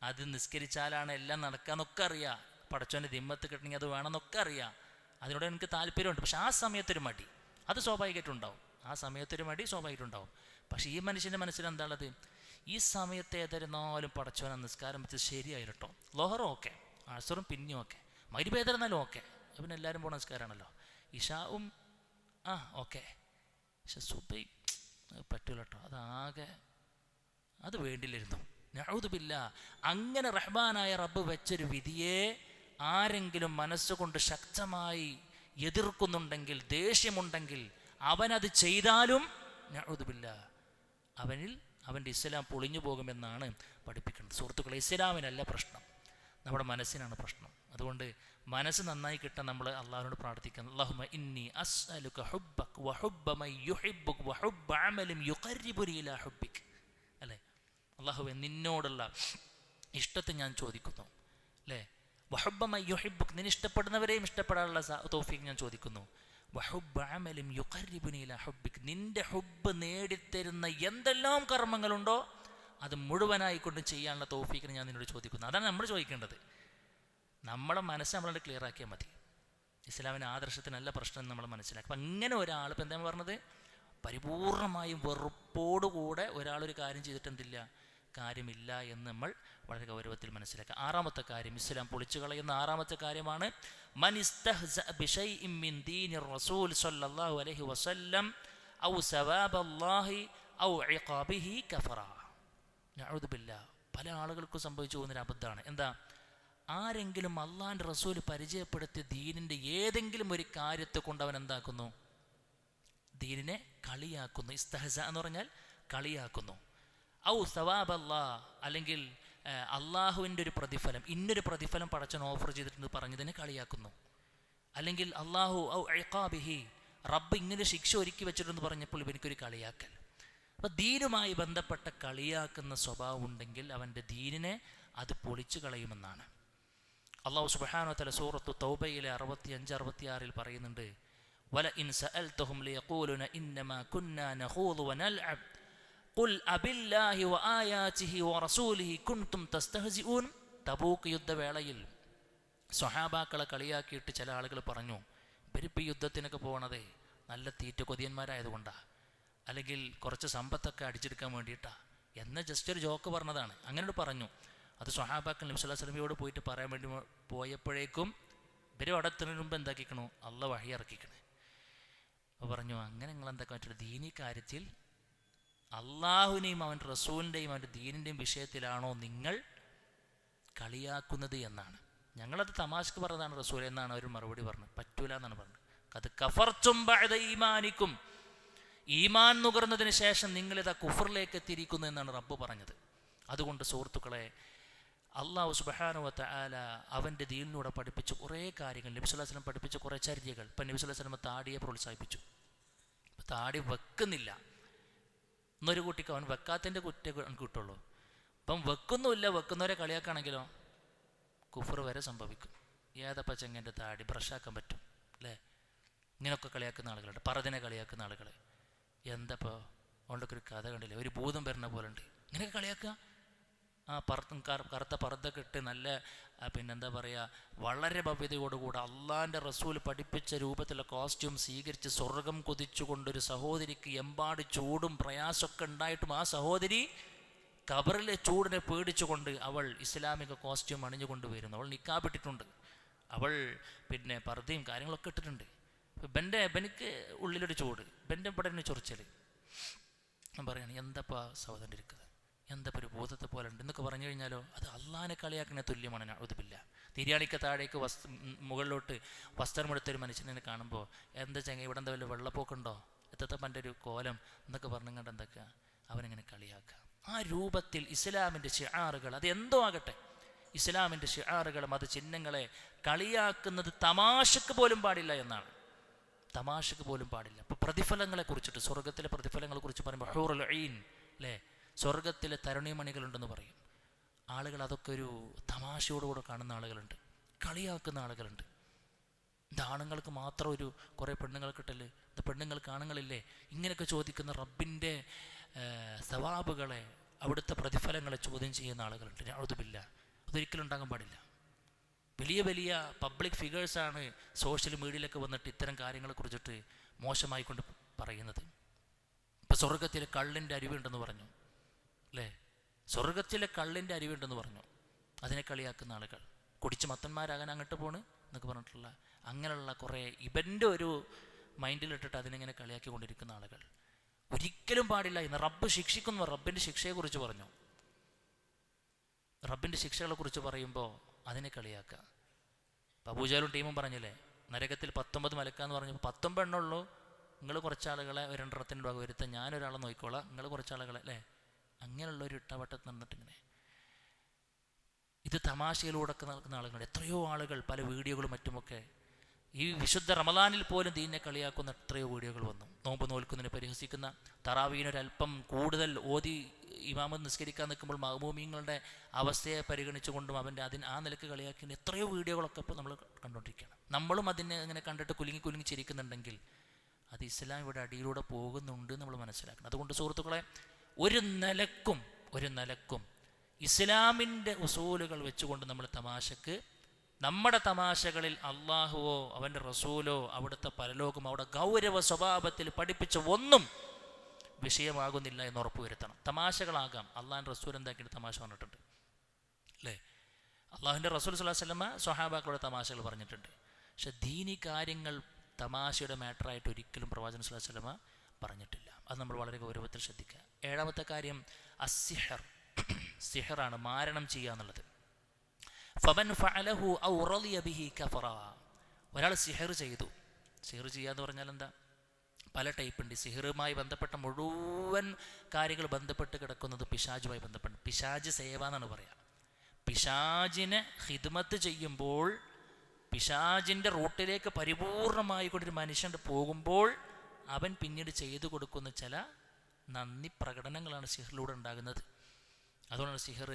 അത് നിസ്കരിച്ചാലാണ് എല്ലാം നടക്കാമെന്നൊക്കെ അറിയാം, പടച്ചോൻ്റെ ദിമ്മത്ത് കിട്ടണമെങ്കിൽ അത് വേണമെന്നൊക്കെ അറിയാം, അതിനോട് എനിക്ക് താല്പര്യമുണ്ട്. പക്ഷെ ആ സമയത്തൊരു മടി അത് സ്വാഭാവികമായിട്ടുണ്ടാവും, ആ സമയത്തൊരു മടി സ്വാഭാവികമായിട്ടുണ്ടാവും. പക്ഷേ ഈ മനുഷ്യൻ്റെ മനസ്സിൽ എന്താണുള്ളത്, ഈ സമയത്ത് ഏതായിരുന്നാലും പടച്ചോനെ നിസ്കാരം വെച്ച് ശരിയായിട്ടോ, ലോഹറും ഓക്കെ, അസറും പിന്നെയും ഓക്കെ, മഗ്‌രിബ് ഏതായിരുന്നാലും ഓക്കെ, പിന്നെ എല്ലാവരും പോണ നിസ്കാരമാണല്ലോ, ഇശാവും ഓക്കെ, പക്ഷെ സുബഹി പറ്റൂല കേട്ടോ, അതാകെ അത് വേണ്ടില്ലായിരുന്നു. നഊദു ബില്ലാഹ്. അങ്ങനെ റഹ്മാനായ റബ്ബ് വെച്ചൊരു വിധിയെ ആരെങ്കിലും മനസ്സുകൊണ്ട് ശക്തമായി എതിർക്കുന്നുണ്ടെങ്കിൽ, ദേഷ്യമുണ്ടെങ്കിൽ, അവനത് ചെയ്താലും നഊദു ബില്ലാഹ് അവൻ്റെ ഇസ്ലാം പൊളിഞ്ഞു പോകുമെന്നാണ് പഠിപ്പിക്കുന്നത്. സുഹൃത്തുക്കളെ, ഇസ്ലാമിനല്ല പ്രശ്നം, നമ്മുടെ മനസ്സിനാണ് പ്രശ്നം. അതുകൊണ്ട് മനസ്സ് നന്നായി കിട്ടാൻ നമ്മൾ അള്ളാഹുവിനോട് പ്രാർത്ഥിക്കണം. അല്ലാഹുമ്മ ഇന്നി അസ്അലുക ഹുബ്ബക വഹുബ്ബ മൻ യുഹിബ്ബുക വഹുബ്ബ അമലിൻ യുഖർരിബുനി ഇലാ ഹുബ്ബിക. അല്ലേ, അല്ലാഹുവേ നിന്നോടുള്ള ഇഷ്ടത്തെ ഞാൻ ചോദിക്കുന്നു, അല്ലേ, വഹുബ്ബ മൻ യുഹിബ്ബുക നിന്നെ ഇഷ്ടപ്പെടുന്നവരെയും ഇഷ്ടപ്പെടാനുള്ള തൗഫീഖ് ഞാൻ ചോദിക്കുന്നു, വഹുബ്ബ അമലിൻ യുഖർരിബുനി ഇലാ ഹുബ്ബിക നിന്റെ ഹുബ്ബ് നേടിത്തരുന്ന എന്തെല്ലാം കർമ്മങ്ങളുണ്ടോ അത് മുഴുവനായിക്കൊണ്ട് ചെയ്യാനുള്ള തൗഫീഖിനെ ഞാൻ നിന്നോട് ചോദിക്കുന്നു. അതാണ് നമ്മൾ ചോദിക്കേണ്ടത്. നമ്മളെ മനസ്സ് നമ്മളോട് ക്ലിയർ ആക്കിയാൽ മതി. ഇസ്ലാമിൻ്റെ ആദർശത്തിനല്ല പ്രശ്നം എന്ന് നമ്മൾ മനസ്സിലാക്കും. അപ്പം അങ്ങനെ ഒരാൾ ഇപ്പം എന്താ പറഞ്ഞത്, പരിപൂർണമായും വെറുപ്പോടുകൂടെ ഒരാളൊരു കാര്യം ചെയ്തിട്ട് എന്തില്ല, കാര്യമില്ല എന്ന് നമ്മൾ വളരെ ഗൗരവത്തിൽ മനസ്സിലാക്കുക. ആറാമത്തെ കാര്യം, ഇസ്ലാം പൊളിച്ചു കളയുന്ന ആറാമത്തെ കാര്യമാണ് മൻ ഇസ്തഹ്സഅ ബിശൈഇൻ മിൻ ദീനിർ റസൂൽ സ്വല്ലല്ലാഹു അലൈഹി വസല്ലം ഔ സവാബല്ലാഹി ഔ ഇഖാബിഹി കഫറ. നഊദു ബില്ലാഹ്. പല ആളുകൾക്കും സംഭവിച്ചു പോകുന്നൊരു അബദ്ധമാണ്. എന്താ, ആരെങ്കിലും അള്ളാഹിൻ്റെ റസൂൽ പരിചയപ്പെടുത്തിയ ദീനിൻ്റെ ഏതെങ്കിലും ഒരു കാര്യത്തെ കൊണ്ട് അവൻ എന്താക്കുന്നു, ദീനിനെ കളിയാക്കുന്നു. ഇസ്തഹ്സ എന്ന് പറഞ്ഞാൽ കളിയാക്കുന്നു. ഔ സവാബല്ലാ, അല്ലെങ്കിൽ അള്ളാഹുവിൻ്റെ ഒരു പ്രതിഫലം, ഇന്നൊരു പ്രതിഫലം പടച്ചവൻ ഓഫർ ചെയ്തിട്ടുണ്ട് പറഞ്ഞതിനെ കളിയാക്കുന്നു. അല്ലെങ്കിൽ അള്ളാഹു ഔ ഇഖാബിഹി, റബ്ബ് ഇങ്ങനെ ശിക്ഷ ഒരുക്കി വെച്ചിട്ടുണ്ടെന്ന് പറഞ്ഞപ്പോൾ ഇവനിക്കൊരു കളിയാക്കൽ. അപ്പോൾ ദീനുമായി ബന്ധപ്പെട്ട കളിയാക്കുന്ന സ്വഭാവം ഉണ്ടെങ്കിൽ അവൻ്റെ ദീനിനെ അത് പൊളിച്ചു കളയുമെന്നാണ്. അല്ലാഹു സുബ്ഹാനഹു വ തആല സൂറത്തു തൗബയിലെ 65, 66 പറയുന്നുണ്ട്, വല ഇൻ സഅൽതഹും ലിയഖൂലുന ഇന്നമാ കുന്നാ നഖൂദു വനൽഅബ് ഖുൽ അബില്ലാഹി വആയാതിഹി വറസൂലിഹി കുൻതും തസ്തഹ്സിഊൻ. തബൂക്ക് യുദ്ധവേളയിൽ സ്വഹാബാക്കളെ കളിയാക്കിയിട്ട് ചില ആളുകൾ പറഞ്ഞു, ഇവരിപ്പോൾ യുദ്ധത്തിനൊക്കെ പോകണതേ നല്ല തീറ്റ കൊതിയന്മാരായതുകൊണ്ടാണ്, അല്ലെങ്കിൽ കുറച്ച് സമ്പത്തൊക്കെ അടിച്ചെടുക്കാൻ വേണ്ടിയിട്ടാണ് എന്ന് ജസ്റ്റ് ഒരു ജോക്ക് പറഞ്ഞതാണ്. അങ്ങനെ പറഞ്ഞു. അത് സ്വഹാബാക്കൾ നബി സല്ലല്ലാഹു അലൈഹി വസല്ലമയോട് പോയിട്ട് പറയാൻ വേണ്ടി പോയപ്പോഴേക്കും ഇവരും അവിടെ എത്തുന്നതിന് മുമ്പ് എന്താക്കിക്കണു, അള്ളാഹ് വഹി ഇറക്കിക്കണേ. അപ്പോൾ പറഞ്ഞു, അങ്ങനെ നിങ്ങൾ എന്തൊക്കെ പറ്റുള്ളൂ, ദീനി കാര്യത്തിൽ അള്ളാഹുവിനെയും അവൻ്റെ റസൂലിൻ്റെയും അവൻ്റെ ദീനിൻ്റെയും വിഷയത്തിലാണോ നിങ്ങൾ കളിയാക്കുന്നത് എന്നാണ്. ഞങ്ങളത് തമാശക്ക് പറഞ്ഞതാണ് റസൂൽ എന്നാണ് അവർ മറുപടി പറഞ്ഞത്. പറ്റൂല എന്നാണ് പറഞ്ഞത്. അത് കഫർതും ബഅദ ഈമാനിക്കും, ഈമാൻ നുകർന്നതിന് ശേഷം നിങ്ങളിതാ കുഫറിലേക്ക് എത്തിയിരിക്കുന്നു എന്നാണ് റബ്ബ് പറഞ്ഞത്. അതുകൊണ്ട് സുഹൃത്തുക്കളെ, അല്ലാഹു സുബ്ഹാനഹു വ തആല അവൻ്റെ ദീനിലൂടെ പഠിപ്പിച്ച കുറേ കാര്യങ്ങൾ, നബി സല്ലല്ലാഹു അലൈഹി വസല്ലം പഠിപ്പിച്ച കുറേ ചര്യകൾ. ഇപ്പം നബി സല്ലല്ലാഹു അലൈഹി വസല്ലം താടിയെ പ്രോത്സാഹിപ്പിച്ചു. താടി വെക്കുന്നില്ല എന്നൊരു കുട്ടിക്ക് അവൻ വെക്കാത്തതിൻ്റെ കുറ്റം കിട്ടുള്ളൂ. ഇപ്പം വെക്കുന്നുമില്ല, വെക്കുന്നവരെ കളിയാക്കുകയാണെങ്കിലോ കുഫർ വരെ സംഭവിക്കും. ഏതപ്പ ചെങ്ങൻ്റെ താടി ബ്രഷാക്കാൻ പറ്റും അല്ലേ? ഇങ്ങനെയൊക്കെ കളിയാക്കുന്ന ആളുകളുണ്ട്, പറതിനെ കളിയാക്കുന്ന ആളുകൾ. എന്തപ്പോൾ അതുകൊണ്ടൊക്കെ ഒരു കഥ കണ്ടില്ലേ, ഒരു ഭൂതം വരുന്ന പോലെ ഉണ്ട്, ഇങ്ങനെയൊക്കെ കളിയാക്കുക. കറുത്ത പർദ്ദൊക്കെ ഇട്ട് നല്ല പിന്നെന്താ പറയുക, വളരെ ഭവ്യതയോടുകൂടെ അള്ളാഹിൻ്റെ റസൂൽ പഠിപ്പിച്ച രൂപത്തിലുള്ള കോസ്റ്റ്യൂം സ്വീകരിച്ച് സ്വർഗം കൊതിച്ചുകൊണ്ടൊരു സഹോദരിക്ക് എമ്പാട് ചൂടും പ്രയാസമൊക്കെ ഉണ്ടായിട്ടും ആ സഹോദരി ഖബറിലെ ചൂടിനെ പേടിച്ചുകൊണ്ട് അവൾ ഇസ്ലാമിക കോസ്റ്റ്യൂം അണിഞ്ഞുകൊണ്ട് വരുന്നു. അവൾ നിക്കാബ് ഇട്ടിട്ടുണ്ട്, അവൾ പിന്നെ പർദ്ദയും കാര്യങ്ങളൊക്കെ ഇട്ടിട്ടുണ്ട്. ബെനിക്ക് ഉള്ളിലൊരു ചൂട്, ബെൻ്റെ പടലിന് ചൊറിച്ചൽ. ഞാൻ പറയുകയാണ്, എന്തപ്പാ സഹോദരൻ ഇരിക്കുന്നത്, എന്തപ്പോൾ ഒരു ഭൂതത്തെ പോലെ ഉണ്ട് എന്നൊക്കെ പറഞ്ഞു കഴിഞ്ഞാലോ അത് അള്ളാഹിനെ കളിയാക്കുന്ന തുല്യമാണ്. നഊദുബില്ല. തിരിയാണിക്ക് താഴേക്ക് മുകളിലോട്ട് വസ്ത്രമെടുത്തൊരു മനുഷ്യനെ കാണുമ്പോൾ എന്താ ചങ്ങ ഇവിടെ എന്താ വല്ല വെള്ളപ്പൊക്കുണ്ടോ, എത്തപ്പൻ്റെ ഒരു കോലം എന്നൊക്കെ പറഞ്ഞുകൊണ്ട് എന്തൊക്കെ അവനെങ്ങനെ കളിയാക്കുക. ആ രൂപത്തിൽ ഇസ്ലാമിൻ്റെ ശിആറുകൾ, അത് എന്തോ ആകട്ടെ, ഇസ്ലാമിൻ്റെ ശിആറുകൾ, മത ചിഹ്നങ്ങളെ കളിയാക്കുന്നത് തമാശക്ക് പോലും പാടില്ല എന്നാണ്. തമാശക്ക് പോലും പാടില്ല. ഇപ്പോൾ പ്രതിഫലങ്ങളെ കുറിച്ചിട്ട്, സ്വർഗത്തിലെ പ്രതിഫലങ്ങളെ കുറിച്ച് പറയുമ്പോൾ ഹൂറുൽ ഐൻ അല്ലേ, സ്വർഗത്തിലെ തരുണിമണികളുണ്ടെന്ന് പറയും. ആളുകൾ അതൊക്കെ ഒരു തമാശയോടുകൂടെ കാണുന്ന ആളുകളുണ്ട്, കളിയാക്കുന്ന ആളുകളുണ്ട്. ഇത് ആണുങ്ങൾക്ക് മാത്രം ഒരു കുറേ പെണ്ണുങ്ങൾക്കിട്ടല്ലേ, ഇത് പെണ്ണുങ്ങൾക്ക് ആണുങ്ങളില്ലേ, ഇങ്ങനെയൊക്കെ ചോദിക്കുന്ന റബ്ബിൻ്റെ സവാബുകളെ, അവിടുത്തെ പ്രതിഫലങ്ങളെ ചോദ്യം ചെയ്യുന്ന ആളുകളുണ്ട്. നഅൂദുബില്ല. അതൊരിക്കലും ഉണ്ടാകാൻ പാടില്ല. വലിയ വലിയ പബ്ലിക് ഫിഗേഴ്സാണ് സോഷ്യൽ മീഡിയയിലൊക്കെ വന്നിട്ട് ഇത്തരം കാര്യങ്ങളെക്കുറിച്ചിട്ട് മോശമായിക്കൊണ്ട് പറയുന്നത്. ഇപ്പം സ്വർഗത്തിലെ കള്ളിൻ്റെ അരുവുണ്ടെന്ന് പറഞ്ഞു അല്ലേ, സ്വർഗത്തിലെ കള്ളിൻ്റെ അരുവുണ്ടെന്ന് പറഞ്ഞു. അതിനെ കളിയാക്കുന്ന ആളുകൾ, കുടിച്ച് മത്തന്മാരാകാൻ അങ്ങോട്ട് പോണ് എന്നൊക്കെ പറഞ്ഞിട്ടുള്ള അങ്ങനെയുള്ള കുറേ ഇവൻ്റെ ഒരു മൈൻഡിലിട്ടിട്ട് അതിനെങ്ങനെ കളിയാക്കി കൊണ്ടിരിക്കുന്ന ആളുകൾ. ഒരിക്കലും പാടില്ല എന്ന് റബ്ബ് ശിക്ഷിക്കുന്നു. റബ്ബിൻ്റെ ശിക്ഷയെക്കുറിച്ച് പറഞ്ഞു. റബ്ബിൻ്റെ ശിക്ഷകളെക്കുറിച്ച് പറയുമ്പോൾ അതിനെ കളിയാക്കുക. അപ്പോൾ അബൂജഹലും ടീമും പറഞ്ഞില്ലേ, നരകത്തിൽ 19 മലക്കാന്ന് പറഞ്ഞപ്പോൾ 19 എണ്ണുള്ളൂ, നിങ്ങൾ കുറച്ചാളുകളെ രണ്ടെണ്ണത്തിൻ്റെ ഭാഗം വരുത്താൻ ഞാനൊരാളെ നോക്കിക്കോളാം, നിങ്ങൾ കുറച്ചാളുകളെ അല്ലേ. അങ്ങനെയുള്ളൊരു ഇട്ടവട്ടത്ത് നിന്നിട്ടിങ്ങനെ ഇത് തമാശയിലൂടെ നടക്കുന്ന ആളുകളുണ്ട്. എത്രയോ ആളുകൾ പല വീഡിയോകളും മറ്റുമൊക്കെ ഈ വിശുദ്ധ റമദാനിൽ പോലും ദീനിനെ കളിയാക്കുന്ന എത്രയോ വീഡിയോകൾ വന്നു. നോമ്പ് നോൽക്കുന്നതിനെ പരിഹസിക്കുന്ന, തറാവീനൊരല്പം കൂടുതൽ ഓതി ഇമാമ നിസ്കരിക്കാൻ നിൽക്കുമ്പോൾ മഅ്മൂമീങ്ങളുടെ അവസ്ഥയെ പരിഗണിച്ചുകൊണ്ടും അവൻ്റെ ആ നിലക്ക് കളിയാക്കുന്ന എത്രയോ വീഡിയോകളൊക്കെ ഇപ്പോൾ നമ്മൾ കണ്ടുകൊണ്ടിരിക്കുകയാണ്. നമ്മളും അതിനെ ഇങ്ങനെ കണ്ടിട്ട് കുലുങ്ങി ചിരിക്കുന്നുണ്ടെങ്കിൽ അത് ഇസ്ലാം ഇവിടെ അടിയിലൂടെ പോകുന്നുണ്ട് നമ്മൾ മനസ്സിലാക്കണം. അതുകൊണ്ട് സുഹൃത്തുക്കളെ, ഒരു നിലക്കും ഇസ്ലാമിൻ്റെ ഉസൂലുകൾ വെച്ചുകൊണ്ട് നമ്മൾ നമ്മുടെ തമാശകളിൽ അള്ളാഹുവോ അവൻ്റെ റസൂലോ അവിടുത്തെ പരലോകം അവിടെ ഗൗരവ സ്വഭാവത്തിൽ പഠിപ്പിച്ച ഒന്നും വിഷയമാകുന്നില്ല എന്ന് ഉറപ്പുവരുത്തണം. തമാശകളാകാം, അള്ളാഹിൻ്റെ റസൂൽ എന്താക്കിയിട്ട് തമാശ പറഞ്ഞിട്ടുണ്ട് അല്ലേ. അള്ളാഹുവിൻ്റെ റസൂൽ സ്വല്ലല്ലാഹു അലൈഹി വസല്ലമ സ്വഹാബാക്കളുടെ തമാശകൾ പറഞ്ഞിട്ടുണ്ട്. പക്ഷെ ദീനി കാര്യങ്ങൾ തമാശയുടെ മാറ്ററായിട്ട് ഒരിക്കലും പ്രവാചകൻ സ്വല്ലല്ലാഹു അലൈഹി വസല്ലമ പറഞ്ഞിട്ടില്ല. അത് നമ്മൾ വളരെ ഗൗരവത്തിൽ ശ്രദ്ധിക്കുക. 7ാമത്തെ കാര്യം സിഹറാണ്, മാരണം ചെയ്യുക എന്നുള്ളത്. ഫമൻ ഫഅലഹു ഔ റളിയ ബിഹി കഫറ. ഒരാൾ സിഹർ ചെയ്തു. സിഹർ ചെയ്യുക എന്ന് പറഞ്ഞാൽ എന്താ? പല ടൈപ്പ് ഉണ്ട്. സിഹറുമായി ബന്ധപ്പെട്ട മുഴുവൻ കാര്യങ്ങൾ ബന്ധപ്പെട്ട് കിടക്കുന്നത് പിശാചുമായി ബന്ധപ്പെട്ട്, പിശാച് സേവ എന്നാണ് പറയുക. പിശാചിനെ ഖിദ്മത്ത് ചെയ്യുമ്പോൾ, പിശാചിൻ്റെ റൂട്ടിലേക്ക് പരിപൂർണമായി കൊണ്ടൊരു മനുഷ്യൻ പോകുമ്പോൾ അവൻ പിന്നീട് ചെയ്തു കൊടുക്കുന്ന ചില നന്ദി പ്രകടനങ്ങളാണ് സിഹറിലൂടെ ഉണ്ടാകുന്നത്. അതുകൊണ്ടാണ് സിഹർ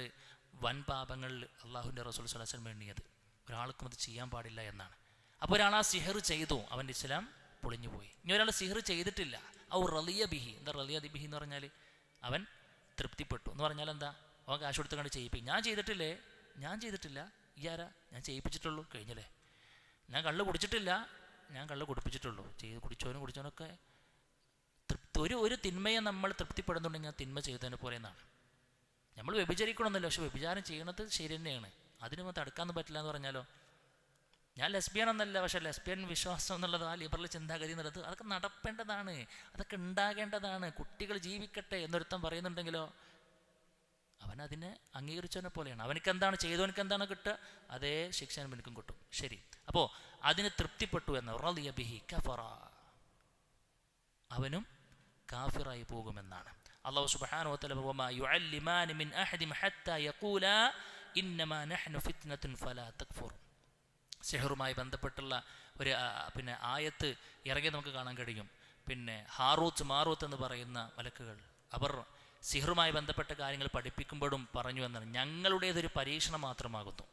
വൻ പാപങ്ങൾ അള്ളാഹുവിൻ്റെ റസൂൽ സ്വല്ലല്ലാഹു അലൈഹി വസല്ലം എണ്ണിയത്. ഒരാൾക്കും അത് ചെയ്യാൻ പാടില്ല എന്നാണ്. അപ്പോൾ ഒരാൾ ആ സിഹർ ചെയ്തു, അവൻ്റെ ഇസ്ലാം പൊളിഞ്ഞു പോയി. ഇനി ഒരാൾ സിഹർ ചെയ്തിട്ടില്ല, ഔ റളിയ ബിഹി. എന്താ റളിയ ബിഹി എന്ന് പറഞ്ഞാൽ? അവൻ തൃപ്തിപ്പെട്ടു എന്ന് പറഞ്ഞാൽ എന്താ? അവൻ കാശ് കൊടുത്ത് കണ്ട് ചെയ്യിപ്പിക്കും. ഞാൻ ചെയ്തിട്ടില്ല, ഈ ആരാ? ഞാൻ ചെയ്യിപ്പിച്ചിട്ടുള്ളൂ, കഴിഞ്ഞല്ലേ. ഞാൻ കള്ള് കുടിച്ചിട്ടില്ല, ഞാൻ കള്ള് കുടിപ്പിച്ചിട്ടുള്ളൂ. കുടിച്ചവനൊക്കെ ഒരു തിന്മയെ നമ്മൾ തൃപ്തിപ്പെടുന്നുണ്ടെങ്കിൽ ആ തിന്മ ചെയ്തതിനെ പോലെ എന്നാണ്. നമ്മൾ വ്യഭിചരിക്കണമെന്നല്ല, പക്ഷെ വ്യഭിചാരം ചെയ്യണത് ശരി തന്നെയാണ്, അതിന് തടുക്കാനൊന്നും പറ്റില്ല എന്ന് പറഞ്ഞാലോ. ഞാൻ ലെസ്ബിയൻ എന്നല്ല, പക്ഷെ ലെസ്ബിയൻ വിശ്വാസം എന്നുള്ളത്, ആ ലിബറൽ ചിന്താഗതി എന്നുള്ളത് അതൊക്കെ നടപ്പേണ്ടതാണ്, അതൊക്കെ ഉണ്ടാകേണ്ടതാണ്. കുട്ടികൾ ജീവിക്കട്ടെ എന്നൊരുത്തം പറയുന്നുണ്ടെങ്കിലോ അവൻ അതിനെ അംഗീകരിച്ചവനെ പോലെയാണ്. അവനക്ക് എന്താണ് ചെയ്തവനക്ക് എന്താണ് കിട്ടുക, അതേ ശിക്ഷ എനിക്കും കിട്ടും. ശരി, അപ്പോൾ അതിന് തൃപ്തിപ്പെട്ടു എന്ന് റളിയ ബിഹി കഫറ, അവനും കാഫിറായി പോകുമെന്നാണ്. അല്ലാഹു സുബ്ഹാനഹു വ തആല വമാ യുഅല്ലിമാനി മിൻ അഹദിൻ ഹത്താ യഖൂലാ ഇന്നമാ നഹ്നു ഫിത്നത്തുൻ ഫലാ തക്ഫുർ. സിഹറുമായി ബന്ധപ്പെട്ടുള്ള ഒരു ആയത്ത് ഇറങ്ങി നമുക്ക് കാണാൻ കഴിയും. ഹാറൂത്ത് മാറൂത്ത് എന്ന് പറയുന്ന മലക്കുകൾ അവർ സിഹറുമായി ബന്ധപ്പെട്ട കാര്യങ്ങൾ പഠിപ്പിക്കുമ്പോഴും പറഞ്ഞു എന്നാണ്, ഞങ്ങളുടേതൊരു പരീക്ഷണം മാത്രമാകുന്നു.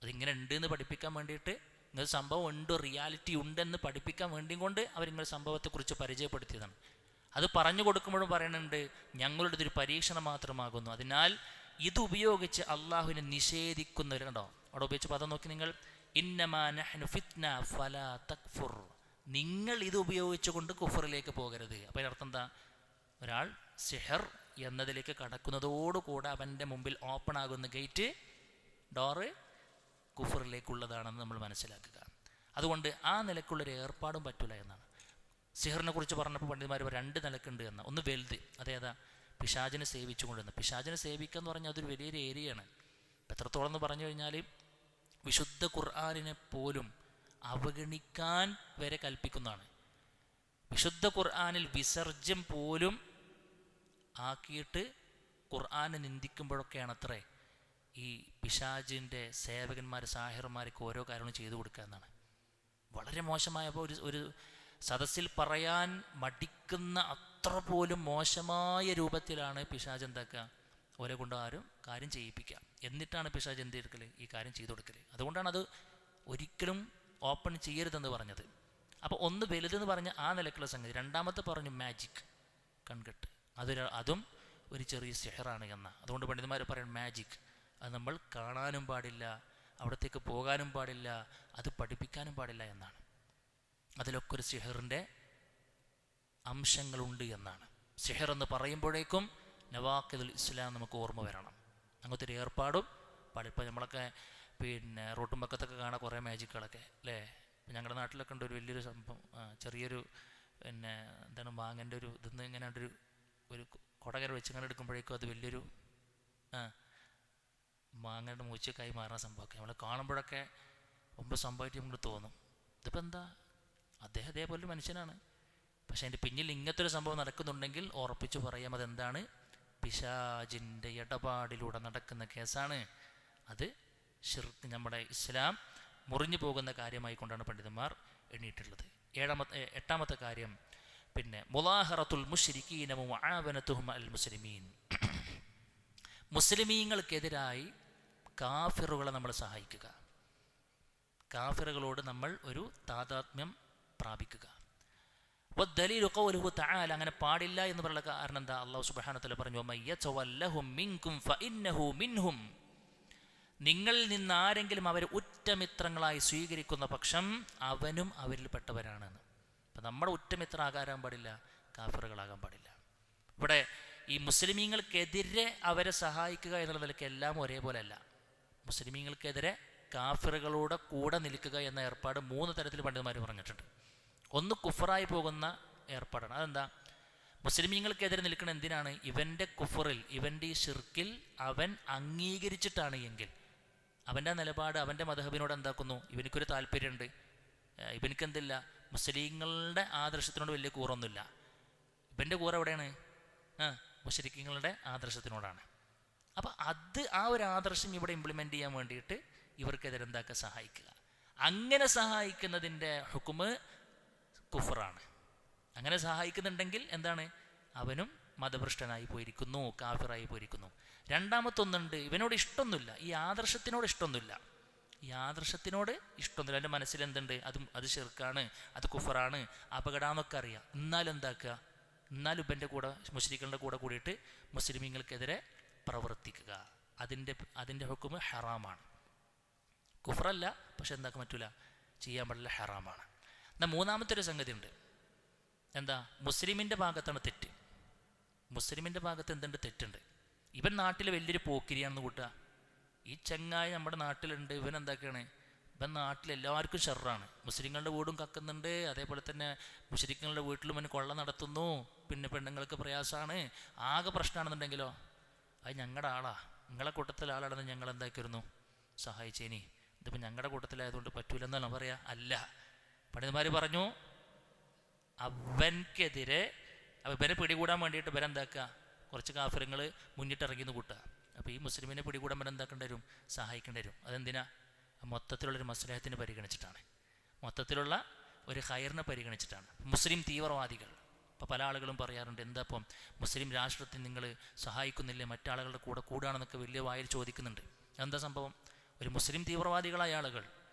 അതിങ്ങനെ ഉണ്ട് എന്ന് പഠിപ്പിക്കാൻ വേണ്ടിയിട്ട്, ഇങ്ങനെ സംഭവം ഉണ്ട്, റിയാലിറ്റി ഉണ്ടെന്ന് പഠിപ്പിക്കാൻ വേണ്ടിയും കൊണ്ട് അവരിങ്ങനെ സംഭവത്തെക്കുറിച്ച് പരിചയപ്പെടുത്തിയതാണ്. അത് പറഞ്ഞു കൊടുക്കുമ്പോഴും പറയുന്നുണ്ട്, ഞങ്ങളുടെ ഒരു പരീക്ഷണം മാത്രമാകുന്നു. അതിനാൽ ഇതുപയോഗിച്ച് അള്ളാഹുവിനെ നിഷേധിക്കുന്നവർ കണ്ടോ, അവിടെ ഉപയോഗിച്ച് പദം നോക്കി നിങ്ങൾ, ഇന്നമാ നഹ്നു ഫിത്ന ഫലാ തക്ഫുർ, നിങ്ങൾ ഇത് ഉപയോഗിച്ചുകൊണ്ട് കുഫറിലേക്ക് പോകരുത്. അപ്പോൾ അതിനർത്ഥം എന്താ? ഒരാൾ സിഹർ എന്നതിലേക്ക് കടക്കുന്നതോടുകൂടെ അവൻ്റെ മുമ്പിൽ ഓപ്പൺ ആകുന്ന ഗേറ്റ്, ഡോറ് കുഫറിലേക്കുള്ളതാണെന്ന് നമ്മൾ മനസ്സിലാക്കുക. അതുകൊണ്ട് ആ നിലക്കുള്ളൊരു ഏർപ്പാടും പറ്റില്ല എന്നാണ്. സിഹറിനെ കുറിച്ച് പറഞ്ഞപ്പോൾ പണ്ഡിതന്മാർ 2 നിലക്കുണ്ട് എന്ന്. ഒന്ന് വലുത്, അതേതാ? പിശാചിനെ സേവിച്ചു കൊണ്ടുവന്ന്. പിശാചിനെ സേവിക്കുക എന്ന് പറഞ്ഞാൽ അതൊരു വലിയൊരു ഏരിയയാണ്. എത്രത്തോളം എന്ന് പറഞ്ഞു കഴിഞ്ഞാൽ വിശുദ്ധ ഖുർആനിനെ പോലും അവഗണിക്കാൻ വരെ കൽപ്പിക്കുന്നതാണ്. വിശുദ്ധ ഖുർആനിൽ വിസർജ്യം പോലും ആക്കിയിട്ട് ഖുർആനെ നിന്ദിക്കുമ്പോഴൊക്കെയാണ് അത്രേ ഈ പിശാചിൻ്റെ സേവകന്മാർ, സാഹിർമാർക്ക് ഓരോ കാര്യങ്ങളും ചെയ്തു കൊടുക്കുക എന്നാണ്. വളരെ മോശമായപ്പോൾ ഒരു സദസ്സിൽ പറയാൻ മടിക്കുന്ന അത്ര പോലും മോശമായ രൂപത്തിലാണ് പിശാച് എന്താക്കുക, ഓരെ കൊണ്ട് ആരും കാര്യം ചെയ്യിപ്പിക്കുക. എന്നിട്ടാണ് പിശാച് എന്ത് എടുക്കൽ, ഈ കാര്യം ചെയ്തു കൊടുക്കൽ. അതുകൊണ്ടാണ് അത് ഒരിക്കലും ഓപ്പൺ ചെയ്യരുതെന്ന് പറഞ്ഞത്. അപ്പോൾ ഒന്ന് വലുതെന്ന് പറഞ്ഞ ആ നിലക്കുള്ള സംഗതി. രണ്ടാമത്തെ പറഞ്ഞു മാജിക്, കൺകെട്ട്. അതും ഒരു ചെറിയ സിഹറാണ് എന്ന. അതുകൊണ്ട് പണ്ഡിതന്മാർ പറയുന്നത് മാജിക് അത് നമ്മൾ കാണാനും പാടില്ല, അവിടത്തേക്ക് പോകാനും പാടില്ല, അത് പഠിപ്പിക്കാനും പാടില്ല എന്നാണ്. അതിലൊക്കെ ഒരു സിഹറിൻ്റെ അംശങ്ങളുണ്ട് എന്നാണ്. സിഹർ എന്ന് പറയുമ്പോഴേക്കും നവാഖിദുൽ ഇസ്ലാം നമുക്ക് ഓർമ്മ വരണം. അങ്ങനത്തെ ഒരു ഏർപ്പാടും ഇപ്പോൾ നമ്മളൊക്കെ പിന്നെ റോട്ടും പക്കത്തൊക്കെ കാണാൻ കുറേ മാജിക്കുകളൊക്കെ അല്ലേ. ഇപ്പം ഞങ്ങളുടെ നാട്ടിലൊക്കെ ഉണ്ട് ഒരു വലിയൊരു സംഭവം, ചെറിയൊരു പിന്നെ എന്താണ് മാങ്ങൻ്റെ ഒരു ഇതെന്ന് ഇങ്ങനെ ഒരു കുടകര വെച്ച് ഇങ്ങനെ എടുക്കുമ്പോഴേക്കും അത് വലിയൊരു മാങ്ങയുടെ മൂച്ചക്കായി മാറുന്ന സംഭവമൊക്കെ നമ്മൾ കാണുമ്പോഴൊക്കെ മുമ്പ് സംഭവമായിട്ട് നമുക്ക് തോന്നും, ഇതിപ്പോൾ എന്താ, അദ്ദേഹം അതേപോലെ മനുഷ്യനാണ്. പക്ഷേ അതിൻ്റെ പിന്നിൽ ഇങ്ങനത്തെ ഒരു സംഭവം നടക്കുന്നുണ്ടെങ്കിൽ ഉറപ്പിച്ചു പറയാം അതെന്താണ്, പിശാചിൻ്റെ ഇടപാടിലൂടെ നടക്കുന്ന കേസാണ്. അത് ശിർക്ക്, നമ്മുടെ ഇസ്ലാം മുറിഞ്ഞു പോകുന്ന കാര്യമായി കൊണ്ടാണ് പണ്ഡിതന്മാർ എണ്ണിയിട്ടുള്ളത്. എട്ടാമത്തെ കാര്യം പിന്നെ മുലാഹറത്തുൽ മുശ്രിക്കീന മുആവനതുഹും അൽ മുസ്ലിമീൻ. മുസ്ലിമീങ്ങൾക്കെതിരായി കാഫിറുകളെ നമ്മൾ സഹായിക്കുക, കാഫിറുകളോട് നമ്മൾ ഒരു താദാത്മ്യം പ്രാപിക്കുക. വദ്ദലീലു ഖൗലുഹു തആല, അങ്ങനെ പാടില്ല എന്ന് പറയുന്ന കാരണം എന്താ? അല്ലാഹു സുബ്ഹാനഹു വ തആല പറഞ്ഞു വമയ്യതവല്ലഹും മിൻകും ഫഇന്നഹു മിൻഹും, നിങ്ങളിൽ നിന്ന് ആരെങ്കിലും അവരെ ഉറ്റമിത്രങ്ങളായി സ്വീകരിക്കുന്ന പക്ഷം അവനും അവരിൽപ്പെട്ടവരാണെന്ന്. അപ്പം നമ്മുടെ ഉറ്റമിത്രമാകാൻ പാടില്ല, കാഫിറുകളാകാൻ പാടില്ല. ഇവിടെ ഈ മുസ്ലിമീങ്ങൾക്കെതിരെ അവരെ സഹായിക്കുക എന്നുള്ള നിലയ്ക്ക് എല്ലാം ഒരേപോലെ അല്ല. മുസ്ലിമീങ്ങൾക്കെതിരെ കാഫിറുകളോട് കൂടെ നിൽക്കുക എന്ന ഏർപ്പാട് 3 തരത്തിൽ പണ്ഡിതന്മാർ പറഞ്ഞിട്ടുണ്ട്. ഒന്ന് കുഫറായി പോകുന്ന ഏർപ്പാടാണ്. അതെന്താ? മുസ്ലിമീങ്ങൾക്കെതിരെ നിൽക്കുന്ന എന്തിനാണ്? ഇവൻ്റെ കുഫറിൽ, ഇവൻ്റെ ഈ ഷിർക്കിൽ അവൻ അംഗീകരിച്ചിട്ടാണ് എങ്കിൽ അവൻ്റെ നിലപാട്, അവൻ്റെ മദ്ഹബിനോട് എന്താക്കുന്നു, ഇവനിക്കൊരു താല്പര്യമുണ്ട്, ഇവനിക്കെന്തില്ല, മുസ്ലിങ്ങളുടെ ആദർശത്തിനോട് വലിയ കൂറൊന്നുമില്ല. ഇവൻ്റെ കൂറ് എവിടെയാണ്? മുശ്രിക്കുകളുടെ ആദർശത്തിനോടാണ്. അപ്പോൾ ആ ഒരു ആദർശം ഇവിടെ ഇംപ്ലിമെൻ്റ് ചെയ്യാൻ വേണ്ടിയിട്ട് ഇവർക്കെതിരെ എന്താക്കുക, സഹായിക്കുക. അങ്ങനെ സഹായിക്കുന്നതിൻ്റെ ഹുക്കുമ് കുഫറാണ്. അങ്ങനെ സഹായിക്കുന്നുണ്ടെങ്കിൽ എന്താണ്? അവനും മതഭ്രഷ്ടനായി പോയിരിക്കുന്നു, കാഫിറായി പോയിരിക്കുന്നു. രണ്ടാമത്തൊന്നുണ്ട്, ഇവനോട് ഇഷ്ടമൊന്നുമില്ല, ഈ ആദർശത്തിനോട് ഇഷ്ടമൊന്നുമില്ല, ഈ ആദർശത്തിനോട് ഇഷ്ടമൊന്നുമില്ല, എൻ്റെ മനസ്സിൽ എന്തുണ്ട്, അത് ശിർക്കാണ്, അത് കുഫറാണ്, അപകടമെന്നൊക്കെ അറിയാം. എന്നാലും എന്താക്കുക, എന്നാലും ഇവൻ്റെ കൂടെ, മുശ്രിക്കുകളുടെ കൂടെ കൂടിയിട്ട് മുസ്ലിമീങ്ങൾക്കെതിരെ പ്രവർത്തിക്കുക. അതിൻ്റെ ഹുക്കുമ് ഹറാമാണ്. കുഫറല്ല, പക്ഷെ എന്താക്കാൻ പറ്റൂല, ചെയ്യാൻ പാടില്ല, ഹറാമാണ്. എന്നാൽ മൂന്നാമത്തെ ഒരു സംഗതി ഉണ്ട്. എന്താ? മുസ്ലിമിൻ്റെ ഭാഗത്താണ് തെറ്റ്. മുസ്ലിമിൻ്റെ ഭാഗത്ത് എന്തുണ്ട്? തെറ്റുണ്ട്. ഇവൻ നാട്ടിൽ വലിയൊരു പോക്കിരിയാണെന്ന് കൂട്ടുക. ഈ ചങ്ങായി നമ്മുടെ നാട്ടിലുണ്ട്, ഇവൻ എന്താക്കുകയാണ്, ഇവൻ നാട്ടിലെല്ലാവർക്കും ഷർറാണ്. മുസ്ലിങ്ങളുടെ വീടും കക്കുന്നുണ്ട്, അതേപോലെ തന്നെ മുസ്ലിങ്ങളുടെ വീട്ടിലും അവന് കൊള്ള നടത്തുന്നു, പിന്നെ പെണ്ണുങ്ങൾക്ക് പ്രയാസമാണ്, ആകെ പ്രശ്നമാണെന്നുണ്ടെങ്കിലോ അത് ഞങ്ങളുടെ ആളാ, നിങ്ങളെ കൂട്ടത്തിലെ ആളാണെന്ന് ഞങ്ങൾ എന്താക്കിയിരുന്നു, സഹായിച്ചേനി. ഇതിപ്പോൾ ഞങ്ങളുടെ കൂട്ടത്തിലായതുകൊണ്ട് പറ്റൂലെന്നല്ല പറയാ, അല്ല. പണ്ഡിതന്മാർ പറഞ്ഞു അവൻക്കെതിരെ ഇവരെ പിടികൂടാൻ വേണ്ടിയിട്ട് ഇവരെന്താക്കുക, കുറച്ച് കാഫിറുകൾ മുന്നിട്ടിറങ്ങിയെന്ന് കൂട്ടുക. അപ്പോൾ ഈ മുസ്ലിമിനെ പിടികൂടാൻ ഇവരെന്താക്കേണ്ടി വരും, സഹായിക്കേണ്ടി വരും. അതെന്തിനാ? മൊത്തത്തിലുള്ളൊരു മസ്ലഹത്തിനെ പരിഗണിച്ചിട്ടാണ്, മൊത്തത്തിലുള്ള ഒരു ഖൈറിനെ പരിഗണിച്ചിട്ടാണ്. മുസ്ലിം തീവ്രവാദികൾ ഇപ്പോൾ പല ആളുകളും പറയാറുണ്ട്, എന്താ ഇപ്പം മുസ്ലിം രാഷ്ട്രത്തിൽ നിങ്ങൾ സഹായിക്കുന്നില്ലേ, മറ്റാളുകളുടെ കൂടെ കൂടാണെന്നൊക്കെ വലിയ വായിൽ ചോദിക്കുന്നുണ്ട്. എന്താ സംഭവം? ഒരു മുസ്ലിം തീവ്രവാദികളായ ആളുകൾ,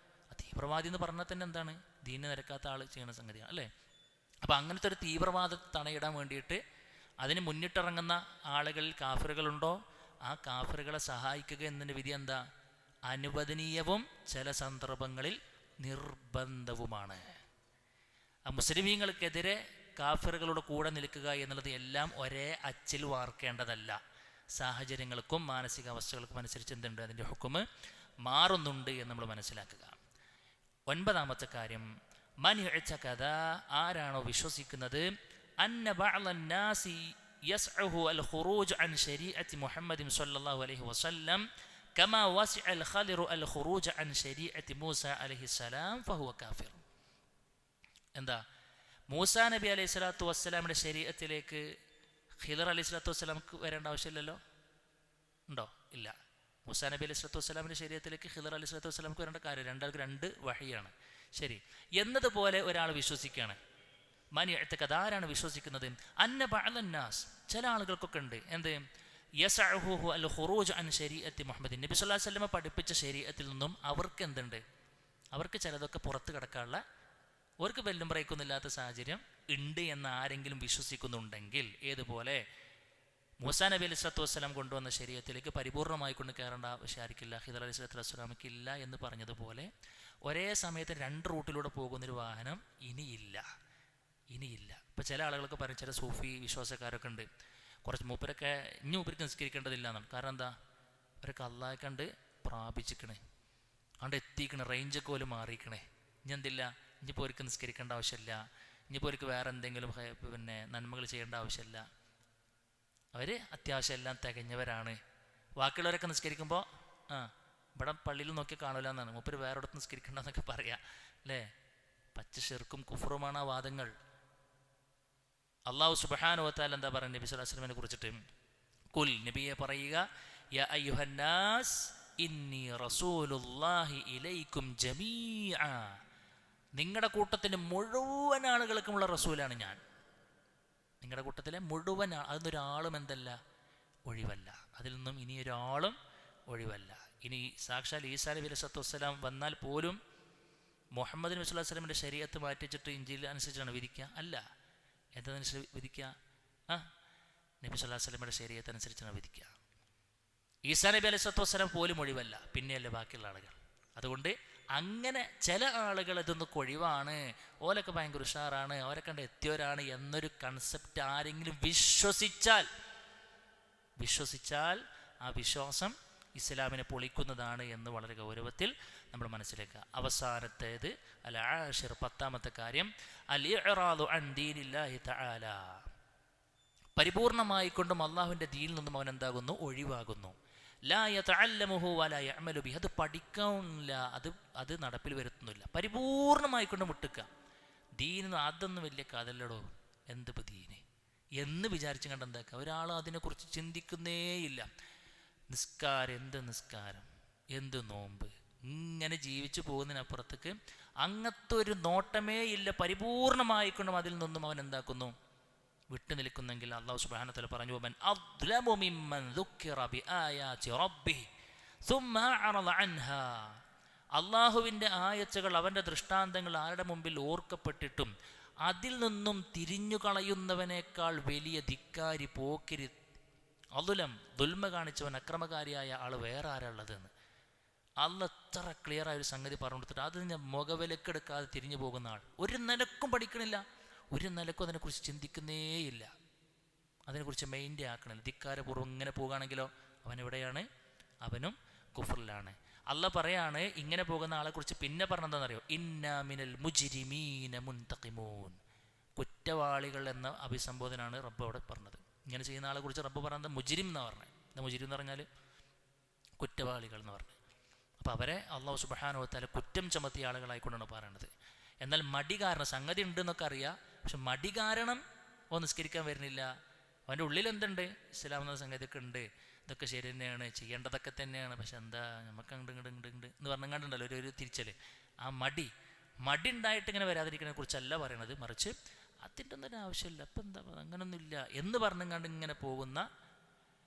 ആ തീവ്രവാദി എന്ന് പറഞ്ഞാൽ തന്നെ എന്താണ്, ദീനിനെ നിരക്കാത്ത ആൾ ചെയ്യുന്ന സംഗതിയാണ് അല്ലേ. അപ്പോൾ അങ്ങനത്തെ ഒരു തീവ്രവാദത്തെ തടയിടാൻ വേണ്ടിയിട്ട് അതിന് മുന്നിട്ടിറങ്ങുന്ന ആളുകളിൽ കാഫിറുകളുണ്ടോ, ആ കാഫിറുകളെ സഹായിക്കുക എന്നതിൻ്റെ വിധി എന്താ? അനുവദനീയവും ചില സന്ദർഭങ്ങളിൽ നിർബന്ധവുമാണ്. ആ മുസ്ലിമീങ്ങൾക്കെതിരെ കാഫിറുകളുടെ കൂടെ നിൽക്കുക എന്നുള്ളത് എല്ലാം ഒരേ അച്ചിൽ വാർക്കേണ്ടതല്ല. സാഹചര്യങ്ങൾക്കും മാനസികാവസ്ഥകൾക്കും അനുസരിച്ച് എന്തുണ്ട്, അതിൻ്റെ ഹുക്കുമ് മാറുന്നുണ്ട് എന്ന് നമ്മൾ മനസ്സിലാക്കുക. 9ാമത്തെ കാര്യം, മൻ ഇഅ്തഖദ, ആരാണോ വിശ്വസിക്കുന്നത്, അന്ന ബഅദൻ നാസി യസ്ഉഹു അൽ ഖുറൂജ് അൻ ശരീഅത്തി മുഹമ്മദ് സ്വല്ലല്ലാഹു അലൈഹി വസല്ലം കമാ വസിഅ അൽ ഖളിറു അൽ ഖുറൂജ് അൻ ശരീഅത്തി മൂസ അലൈഹിസ്സലാം ഫഹുവ കാഫിർ. എന്താ? മൂസാ നബി അലൈഹി സ്വലാത്തു വസ്സലാമിൻ്റെ ശരീഅത്തിലേക്ക് ഖിദർ അലൈഹി സ്വലാത്തു വസ്സലാമക്ക് വരേണ്ട ആവശ്യമില്ലല്ലോ, ഉണ്ടോ? ഇല്ല. മൂസാ നബി അലൈഹി സ്വലാത്തു വസ്സലാമിൻ്റെ ശരീഅത്തിലേക്ക് ഖിദർ അലൈഹി സ്വലാത്തു വസ്സലാമക്ക് വരേണ്ട കാര്യം, രണ്ടാൾക്ക് 2 വഹിയാണ്. ശരി, എന്നതുപോലെ ഒരാൾ വിശ്വസിക്കുകയാണ്. മൻ ഇഅ്തഖദ, ആരാണ് വിശ്വസിക്കുന്നത്, അന്ന ബഅദൻ നാസ്, ചില ആളുകൾക്കൊക്കെ ഉണ്ട് എന്ത്, യസ്അഹുഹു അൽ ഖുറൂജ് അൻ ശരീഅത്തി മുഹമ്മദ്, നബി സല്ലല്ലാഹു അലൈഹി വസല്ലം പഠിപ്പിച്ച ശരീഅത്തിൽ നിന്നും അവർക്ക് എന്തുണ്ട്, അവർക്ക് ചിലതൊക്കെ പുറത്ത് കിടക്കാനുള്ള, അവർക്ക് ബെല്ലും ബ്രേക്കൊന്നുമില്ലാത്ത സാഹചര്യം ഉണ്ട് എന്ന് ആരെങ്കിലും വിശ്വസിക്കുന്നുണ്ടെങ്കിൽ, ഏതുപോലെ മൂസാ നബി അലൈഹി സ്വലാത്തു വസ്സലാം കൊണ്ടുവന്ന ശരീഅത്തിലേക്ക് പരിപൂർണമായി കൊണ്ട് കയറേണ്ട ആവശ്യമായിരിക്കില്ല, ഖിദർ അലൈഹി സ്വലാത്തു വസ്സലാമക്ക് ഇല്ല എന്ന് പറഞ്ഞതുപോലെ ഒരേ സമയത്ത് 2 റൂട്ടിലൂടെ പോകുന്നൊരു വാഹനം ഇനിയില്ല. ഇപ്പം ചില ആളുകളൊക്കെ പറയും, ചില സൂഫി വിശ്വാസക്കാരൊക്കെ ഉണ്ട്, കുറച്ച് മൂപ്പരൊക്കെ ഇനി മൂപ്പർക്ക് നിസ്കരിക്കേണ്ടതില്ല എന്നാണ്. കാരണം എന്താ, അവരൊക്കെ അള്ളാഹെ കണ്ട് പ്രാപിച്ചിക്കണേ, അവിടെ എത്തിക്കണേ, റേഞ്ചൊക്കെ പോലും മാറിയിക്കണേ, ഇനി എന്തില്ല, ഇനിയിപ്പോൾ അവർക്ക് നിസ്കരിക്കേണ്ട ആവശ്യമില്ല, ഇനിയിപ്പോൾ അവർക്ക് വേറെ എന്തെങ്കിലും പിന്നെ നന്മകൾ ചെയ്യേണ്ട ആവശ്യമില്ല, അവർ അത്യാവശ്യം എല്ലാം തികഞ്ഞവരാണ്. ബാക്കിയുള്ളവരൊക്കെ നിസ്കരിക്കുമ്പോൾ ഇവിടെ പള്ളിയിൽ നോക്കി കാണില്ല എന്നാണ്, മൂപ്പര് വേറെ ഇടത്ത് നിസ്കരിക്കേണ്ടെന്നൊക്കെ പറയാം അല്ലേ. പച്ച ശിർക്കും കുഫറുമാണ് ആ വാദങ്ങൾ. അള്ളാഹു സുബ്ഹാനഹു വ തആല എന്താ പറയുക നബി സല്ലല്ലാഹു അലൈഹി വസല്ലമയെ കുറിച്ചിട്ട്? കുൽ, നബിയെ പറയുക, യാ അയ്യുഹന്നാസ് ഇന്നി റസൂലുള്ളാഹി ഇലൈക്കും ജമീഅ, നിങ്ങളുടെ കൂട്ടത്തിൻ്റെ മുഴുവൻ ആളുകൾക്കുമുള്ള റസൂലാണ് ഞാൻ. നിങ്ങളുടെ കൂട്ടത്തിലെ മുഴുവൻ, അതിനൊരാളും എന്തല്ല, ഒഴിവല്ല, അതിൽ നിന്നും ഇനിയൊരാളും ഒഴിവല്ല. ഇനി സാക്ഷാൽ ഈസാ നബി അലൈഹി സ്വലാത്തു വസ്സലാം വന്നാൽ പോലും മുഹമ്മദ് നബി സ്വല്ലല്ലാഹു അലൈഹി വസല്ലമയുടെ ശരീഅത്ത് മാറ്റിച്ചിട്ട് ഇഞ്ചീൽ അനുസരിച്ചാണ് വിധിക്കുക? അല്ല. എന്തനുസരിച്ച് വിധിക്കുക? നബി സ്വല്ലല്ലാഹു അലൈഹി വസല്ലമയുടെ ശരീഅത്ത് അനുസരിച്ചാണ് വിധിക്കുക. ഈസാ നബി അലൈഹി സ്വലാത്തു വസ്സലാം പോലും ഒഴിവല്ല, പിന്നെയല്ലേ ബാക്കിയുള്ള ആളുകൾ. അതുകൊണ്ട് അങ്ങനെ ചില ആളുകൾ ഇതൊന്ന് ഒഴിവാണ്, ഓലൊക്കെ ഭയങ്കര ഉഷാറാണ്, ഓരെ കണ്ട് എത്തിയവരാണ് എന്നൊരു കൺസെപ്റ്റ് ആരെങ്കിലും വിശ്വസിച്ചാൽ ആ വിശ്വാസം ഇസ്ലാമിനെ പൊളിക്കുന്നതാണ് എന്ന് വളരെ ഗൗരവത്തിൽ നമ്മൾ മനസ്സിലാക്കുക. അവസാനത്തേത് അൽ ആഷിർ, 10ാമത്തെ കാര്യം, അൽ ഇഅ്റാദു അൻ ദീനില്ലാഹി തആല, പരിപൂർണമായിക്കൊണ്ടും അള്ളാഹുവിൻ്റെ ദീനിൽ നിന്നും അവൻ എന്താകുന്നു, ഒഴിവാകുന്നു. ലാ യതഅല്ലമുഹു വലാ യഅമലു ബിഹി, അത് പഠിക്കാനില്ല, അത് നടപ്പിൽ വരുത്തുന്നില്ല, പരിപൂർണമായിക്കൊണ്ട് മുട്ടുക്കുക. ദീന് അതൊന്നും വലിയ കഥല്ലടോ, എന്തിപ്പോൾ ദീന് എന്ന് വിചാരിച്ച് കണ്ട് എന്താക്കുക, ഒരാൾ അതിനെക്കുറിച്ച് ചിന്തിക്കുന്നേയില്ല. നിസ്കാരം, എന്ത് നിസ്കാരം, എന്ത് നോമ്പ്, ഇങ്ങനെ ജീവിച്ചു പോകുന്നതിനപ്പുറത്തേക്ക് അങ്ങനത്തെ ഒരു നോട്ടമേ ഇല്ല. പരിപൂർണമായിക്കൊണ്ടും അതിൽ നിന്നും അവൻ എന്താക്കുന്നു, വിട്ടു നിൽക്കുന്നെങ്കിൽ അല്ലാഹു സുബ്ഹാനഹു വ തആല പറഞ്ഞു, വമൻ അദ്ലമു മിമ്മൻ ദുക്കിറ ബിആയാതി റബ്ബിഹി സുമ്മ അഅറദ അൻഹാ, അള്ളാഹുവിൻ്റെ ആയത്തുകൾ, അവൻ്റെ ദൃഷ്ടാന്തങ്ങൾ ആരുടെ മുമ്പിൽ ഓർക്കപ്പെട്ടിട്ടും അതിൽ നിന്നും തിരിഞ്ഞു കളയുന്നവനേക്കാൾ വലിയ ധിക്കാരി, പോക്കിരി, അതുലം, ദുൽമ കാണിച്ചവൻ, അക്രമകാരിയായ ആൾ വേറെ ആരാളുള്ളതെന്ന് അള്ള എത്ര ക്ലിയറായ ഒരു സംഗതി പറഞ്ഞു കൊടുത്തിട്ട് അതിന് മുഖവിലക്കെടുക്കാതെ തിരിഞ്ഞു പോകുന്ന ആൾ ഒരു നിലക്കും പഠിക്കണില്ല, ഒരു നിലക്കും അതിനെക്കുറിച്ച് ചിന്തിക്കുന്നേയില്ല, അതിനെക്കുറിച്ച് മെയിൻ്റെ ആക്കണില്ല. ധിക്കാരപൂർവ്വം ഇങ്ങനെ പോകുകയാണെങ്കിലോ അവൻ എവിടെയാണ്? അവനും കുഫറിലാണ്. അള്ള പറയാണ് ഇങ്ങനെ പോകുന്ന ആളെക്കുറിച്ച് പിന്നെ പറഞ്ഞെന്താണെന്നറിയോ? ഇന്നാ മിനൽ മുജ്രിമീന മുൻതഖിമൂൻ, കുറ്റവാളികൾ എന്ന അഭിസംബോധനയാണ് റബ്ബ് അവിടെ പറഞ്ഞത്. ഇങ്ങനെ ചെയ്യുന്ന ആളെ കുറിച്ച് റബ്ബ് പറയുന്നത് മുജ്രിം എന്നാണ് പറഞ്ഞത്. എന്താ മുജ്രിം എന്ന് പറഞ്ഞാൽ? കുറ്റവാളികൾ എന്ന് പറഞ്ഞു. അപ്പോൾ അവരെ അള്ളാഹു സുബ്ഹാനഹു വ തആല കുറ്റം ചുമത്തിയ ആളുകളായിക്കൊണ്ടാണ് പറയുന്നത്. എന്നാൽ മടി കാരണം, സംഗതി ഉണ്ടെന്നൊക്കെ അറിയാം, പക്ഷെ മടി കാരണം നിസ്കരിക്കാൻ വരുന്നില്ല. അവൻ്റെ ഉള്ളിൽ എന്തുണ്ട്? ഇസ്ലാം എന്ന സംഗതിയൊക്കെ ഉണ്ട്, ഇതൊക്കെ ശരി തന്നെയാണ്, ചെയ്യേണ്ടതൊക്കെ തന്നെയാണ്, പക്ഷെ എന്താ നമുക്ക് ഇങ്ങോട്ട് എന്ന് പറഞ്ഞുകൊണ്ടുണ്ടല്ലോ ഒരു തിരിച്ചൽ. ആ മടി ഉണ്ടായിട്ട് ഇങ്ങനെ വരാതിരിക്കുന്നതിനെ കുറിച്ചല്ല പറയണത്, മറിച്ച് അതിൻ്റെ ഒന്നും ആവശ്യമില്ല, അപ്പം എന്താ അങ്ങനൊന്നുമില്ല എന്ന് പറഞ്ഞുകൊണ്ട് ഇങ്ങനെ പോകുന്ന,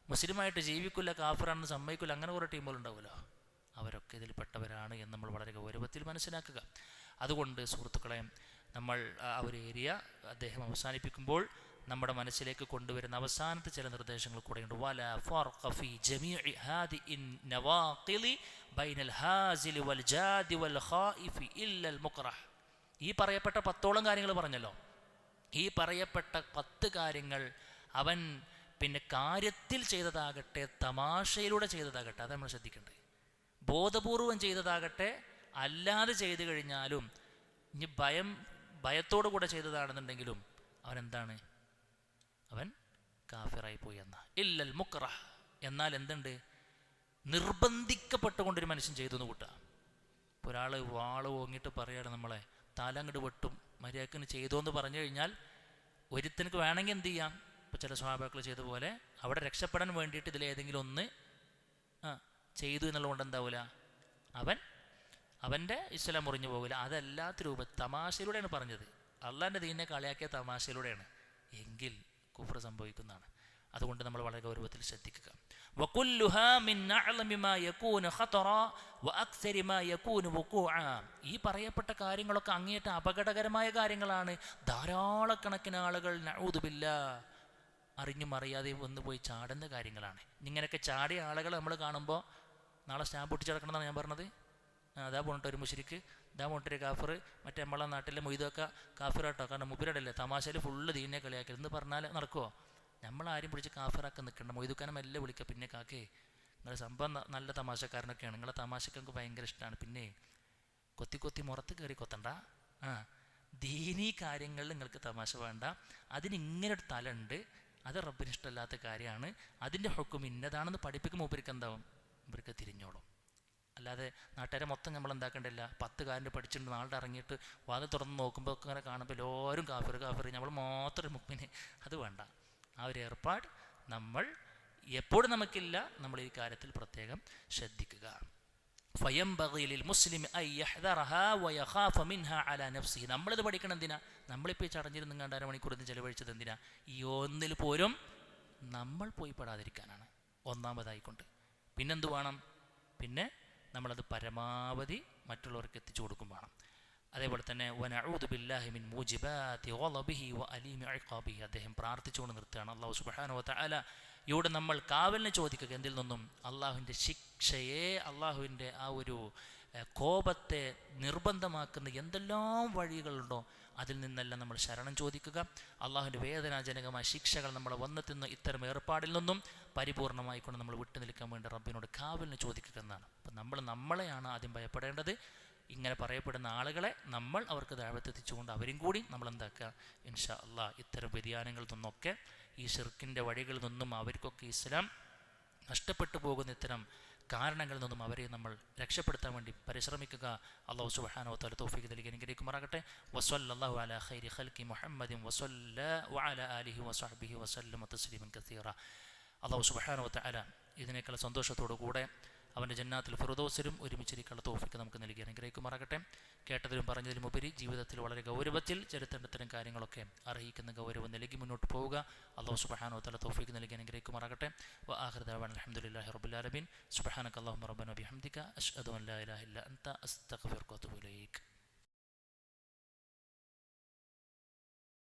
മുസ്ലിമായിട്ട് ജീവിക്കില്ല, കാഫിറാണെന്ന് സമ്മതിക്കില്ല, അങ്ങനെ കുറേ ടീമുകളുണ്ടാവുമല്ലോ, അവരൊക്കെ ഇതിൽ പെട്ടവരാണ് എന്ന് നമ്മൾ വളരെ ഗൗരവത്തിൽ മനസ്സിലാക്കുക. അതുകൊണ്ട് സുഹൃത്തുക്കളെ, നമ്മൾ ആ ഒരു ഏരിയ അദ്ദേഹം അവസാനിപ്പിക്കുമ്പോൾ നമ്മുടെ മനസ്സിലേക്ക് കൊണ്ടുവരുന്ന അവസാനത്തെ ചില നിർദ്ദേശങ്ങൾ കൂടെയുണ്ട്. വലാ ഫർഖ ഫീ ജമീഇ ഹാദിഇൻ നവാഖിലി ബൈനൽ ഹാസിലി വൽ ജാദി വൽ ഖായിഫി ഇല്ലൽ മുക്റഹ്. ഈ പറയപ്പെട്ട 10ഓളം കാര്യങ്ങൾ പറഞ്ഞല്ലോ. ഈ പറയപ്പെട്ട 10 കാര്യങ്ങൾ അവൻ പിന്നെ കാര്യത്തിൽ ചെയ്തതാകട്ടെ, തമാശയിലൂടെ ചെയ്തതാകട്ടെ, അത് നമ്മൾ ശ്രദ്ധിക്കേണ്ടത്. ബോധപൂർവം ചെയ്തതാകട്ടെ, അല്ലാതെ ചെയ്തു കഴിഞ്ഞാലും, ഇനി ഭയത്തോടു കൂടെ ചെയ്തതാണെന്നുണ്ടെങ്കിലും അവൻ എന്താണ്? അവൻ കാഫിറായി പോയി എന്ന. ഇല്ലൽ മുക്റഹ്, എന്നാൽ എന്തുണ്ട്? നിർബന്ധിക്കപ്പെട്ടുകൊണ്ടൊരു മനുഷ്യൻ ചെയ്തു എന്ന് കൂട്ടുക. ഇപ്പോൾ ഒരാൾ വാള് ഓങ്ങിയിട്ട് പറയുകയാണ്, നമ്മളെ തല അങ്ങോട്ട് വെട്ടും, മര്യാദക്കിന് ചെയ്തോ എന്ന് പറഞ്ഞു കഴിഞ്ഞാൽ ഒരുത്തനക്ക് വേണമെങ്കിൽ എന്ത് ചെയ്യാം? ഇപ്പോൾ ചില സ്വഹാബാക്കൾ ചെയ്ത പോലെ അവിടെ രക്ഷപ്പെടാൻ വേണ്ടിയിട്ട് ഇതിലേതെങ്കിലും ഒന്ന് ചെയ്തു എന്നുള്ളതുകൊണ്ട് എന്താവില്ല, അവൻ്റെ ഇസ്ലാം മുറിഞ്ഞു പോകില്ല. അതല്ലാത്ത രൂപത്തിൽ തമാശയിലൂടെയാണ് പറഞ്ഞത്. അള്ളാൻ്റെ ദീനിനെ കളിയാക്കിയ തമാശയിലൂടെയാണ് എങ്കിൽ കുഫ്ർ സംഭവിക്കുന്നതാണ്. അതുകൊണ്ട് നമ്മൾ വളരെ ഗൗരവത്തിൽ ശ്രദ്ധിക്കുക. വകുല്ലുഹാ മിൻ അഅ്ലമി മാ യകൂനു ഖതറാ വഅക്സരി മാ യകൂനു വുഖൂഅ. ഈ പറയപ്പെട്ട കാര്യങ്ങളൊക്കെ അങ്ങേയറ്റം അപകടകരമായ കാര്യങ്ങളാണ്. ധാരാളക്കണക്കിന് ആളുകൾ നഊദു ബില്ലാഹ് അറിഞ്ഞും അറിയാതെയും വന്നു പോയി ചാടുന്ന കാര്യങ്ങളാണ്. ഇങ്ങനെയൊക്കെ ചാടിയ ആളുകളെ നമ്മൾ കാണുമ്പോൾ നാളെ സ്റ്റാമ്പ് പൊട്ടിച്ച് കിടക്കണമെന്നാണ് ഞാൻ പറഞ്ഞത്. അതാ പോണിട്ട് ഒരു മുശ്രിക്ക്, ഇതാ പോണിട്ടൊരു കാഫർ, മറ്റേ നമ്മളെ നാട്ടിലെ മൊയ്തൊക്കെ കാഫിറാട്ടോ. കാരണം മുബിരടല്ലേ തമാശയിൽ ഫുള്ള് ദീനെ കളിയാക്കി എന്ന് പറഞ്ഞാൽ നടക്കുമോ? നമ്മളാരും പിടിച്ച് കാഫിറാക്കാൻ നിൽക്കണ്ട. മൊയ്തുക്കാനും എല്ലാം വിളിക്കുക. പിന്നെ കാക്കേ നിങ്ങളുടെ സംഭവം നല്ല തമാശക്കാരനൊക്കെയാണ്, നിങ്ങളെ തമാശക്ക് എനിക്ക് ഭയങ്കര ഇഷ്ടമാണ്, പിന്നെ കൊത്തി കൊത്തി മുറത്ത് കയറി കൊത്തണ്ട. ദീനീ കാര്യങ്ങളിൽ നിങ്ങൾക്ക് തമാശ വേണ്ട. അതിനിങ്ങനൊരു തലുണ്ട്, അത് റബ്ബിന് ഇഷ്ടമല്ലാത്ത കാര്യമാണ്, അതിൻ്റെ ഹുക്കും ഇന്നതാണെന്ന് പഠിപ്പിക്കുമ്പോൾ മൂപ്പർക്ക് എന്താവും? മൂപ്പർക്ക് തിരിഞ്ഞോളും. അല്ലാതെ നാട്ടുകാരെ മൊത്തം നമ്മൾ എന്താക്കണ്ടില്ല. 10 കാരൻ്റെ പഠിച്ചിട്ടുണ്ട് നാളെ ഇറങ്ങിയിട്ട് വാതിൽ തുറന്ന് നോക്കുമ്പോൾ അങ്ങനെ കാണുമ്പോൾ എല്ലാവരും കാഫിർ കാഫിർ, നമ്മൾ മാത്രം മുമ്പിന്, അത് വേണ്ട. ആ ഒരു ഏർപ്പാട് നമ്മൾ എപ്പോഴും നമുക്കില്ല. നമ്മൾ ഈ കാര്യത്തിൽ പ്രത്യേകം ശ്രദ്ധിക്കുക. നമ്മളിത് പഠിക്കണം എന്തിനാ? നമ്മളിപ്പോൾ ഈ ചടഞ്ഞിരുന്ന് കണ്ട് അരമണിക്കൂർ ചെലവഴിച്ചത് എന്തിനാ? ഈ ഒന്നിൽ പോലും നമ്മൾ പോയി പെടാതിരിക്കാനാണ് ഒന്നാമതായിക്കൊണ്ട്. പിന്നെന്ത് വേണം? പിന്നെ നമ്മളത് പരമാവധി മറ്റുള്ളവർക്ക് എത്തിച്ചു കൊടുക്കും വേണം. അതേപോലെ തന്നെ വനഊദു ബില്ലാഹി മിൻ മൂജിബാതി ഗളബിഹി വഅലീമി ഇഖാബിഹി. അദ്ദേഹം പ്രാർത്ഥിച്ചുകൊണ്ട് നിർത്തുകയാണ്. അല്ലാഹു സുബ്ഹാനഹു വതആല ഇവിടെ നമ്മൾ കാവലിനെ ചോദിക്കുക എന്തിൽ നിന്നും? അള്ളാഹുവിൻ്റെ ശിക്ഷയെ, അള്ളാഹുവിൻ്റെ ആ ഒരു കോപത്തെ നിർബന്ധമാക്കുന്ന എന്തെല്ലാം വഴികളുണ്ടോ അതിൽ നിന്നെല്ലാം നമ്മൾ ശരണം ചോദിക്കുക. അള്ളാഹുവിൻ്റെ വേദനാജനകമായ ശിക്ഷകൾ നമ്മളെ വന്നെത്തുന്ന ഇത്തരം ഏർപ്പാടിൽ നിന്നും പരിപൂർണമായിക്കൊണ്ട് നമ്മൾ വിട്ടു നിൽക്കാൻ വേണ്ടി റബ്ബിനോട് കാവലിനെ ചോദിക്കുക എന്നാണ്. അപ്പം നമ്മളെയാണ് ആദ്യം ഭയപ്പെടേണ്ടത്. ഇങ്ങനെ പറയപ്പെടുന്ന ആളുകളെ നമ്മൾ അവർക്ക് ദഅവത്തെത്തിച്ചുകൊണ്ട് അവരും കൂടി നമ്മൾ എന്താക്കുക? ഇൻഷാ അള്ളാഹ് ഇത്തരം വ്യതിയാനങ്ങളിൽ നിന്നൊക്കെ, ഈ ശിർക്കിൻ്റെ വഴികളിൽ നിന്നും, അവർക്കൊക്കെ ഇസ്ലാം നഷ്ടപ്പെട്ടു പോകുന്ന ഇത്തരം കാരണങ്ങളിൽ നിന്നും അവരെ നമ്മൾ രക്ഷപ്പെടുത്താൻ വേണ്ടി പരിശ്രമിക്കുക. അല്ലാഹു സുബ്ഹാനഹു വ തആല തൗഫീഖ് നൽകി അനുഗ്രഹിക്കുമാറാകട്ടെ. വസല്ലല്ലാഹു അലാ ഖൈരി ഖൽഖി മുഹമ്മദിൻ വഅലാ ആലിഹി വസഹ്ബിഹി വസല്ലമ തസ്ലീമൻ കസീറ. അല്ലാഹു സുബ്ഹാനഹു വ തആല ഇതിനേക്കാൾ സന്തോഷത്തോടു കൂടെ അവൻ്റെ ജന്നാത്തുൽ ഫിർദൗസിലും ഒരുമിച്ചിരിക്കാനുള്ള തൗഫീഖ് നമുക്ക് നൽകി അനുഗ്രഹിക്കുമാറാകട്ടെ. കേട്ടതിലും പറഞ്ഞതിലും ഉപരി ജീവിതത്തിൽ വളരെ ഗൗരവത്തിൽ ചെലുത്തേണ്ട ഇത്തരം കാര്യങ്ങളൊക്കെ അർഹിക്കുന്ന ഗൗരവം നൽകി മുന്നോട്ട് പോവുക. അല്ലാഹു സുബ്ഹാനഹു വ തആല തൗഫീഖ് നൽകി അനുഗ്രഹിക്കുമാറാകട്ടെ. വആഖിറു ദഅവാന അൽഹംദുലില്ലാഹി റബ്ബിൽ ആലമീൻ. സുബ്ഹാനക അല്ലാഹുമ്മ റബ്ബനാ ബിഹംദിക അശ്ഹദു അൻ ലാ ഇലാഹ ഇല്ല അൻത അസ്തഗ്ഫിറുക വഅതൂബു ഇലൈക്.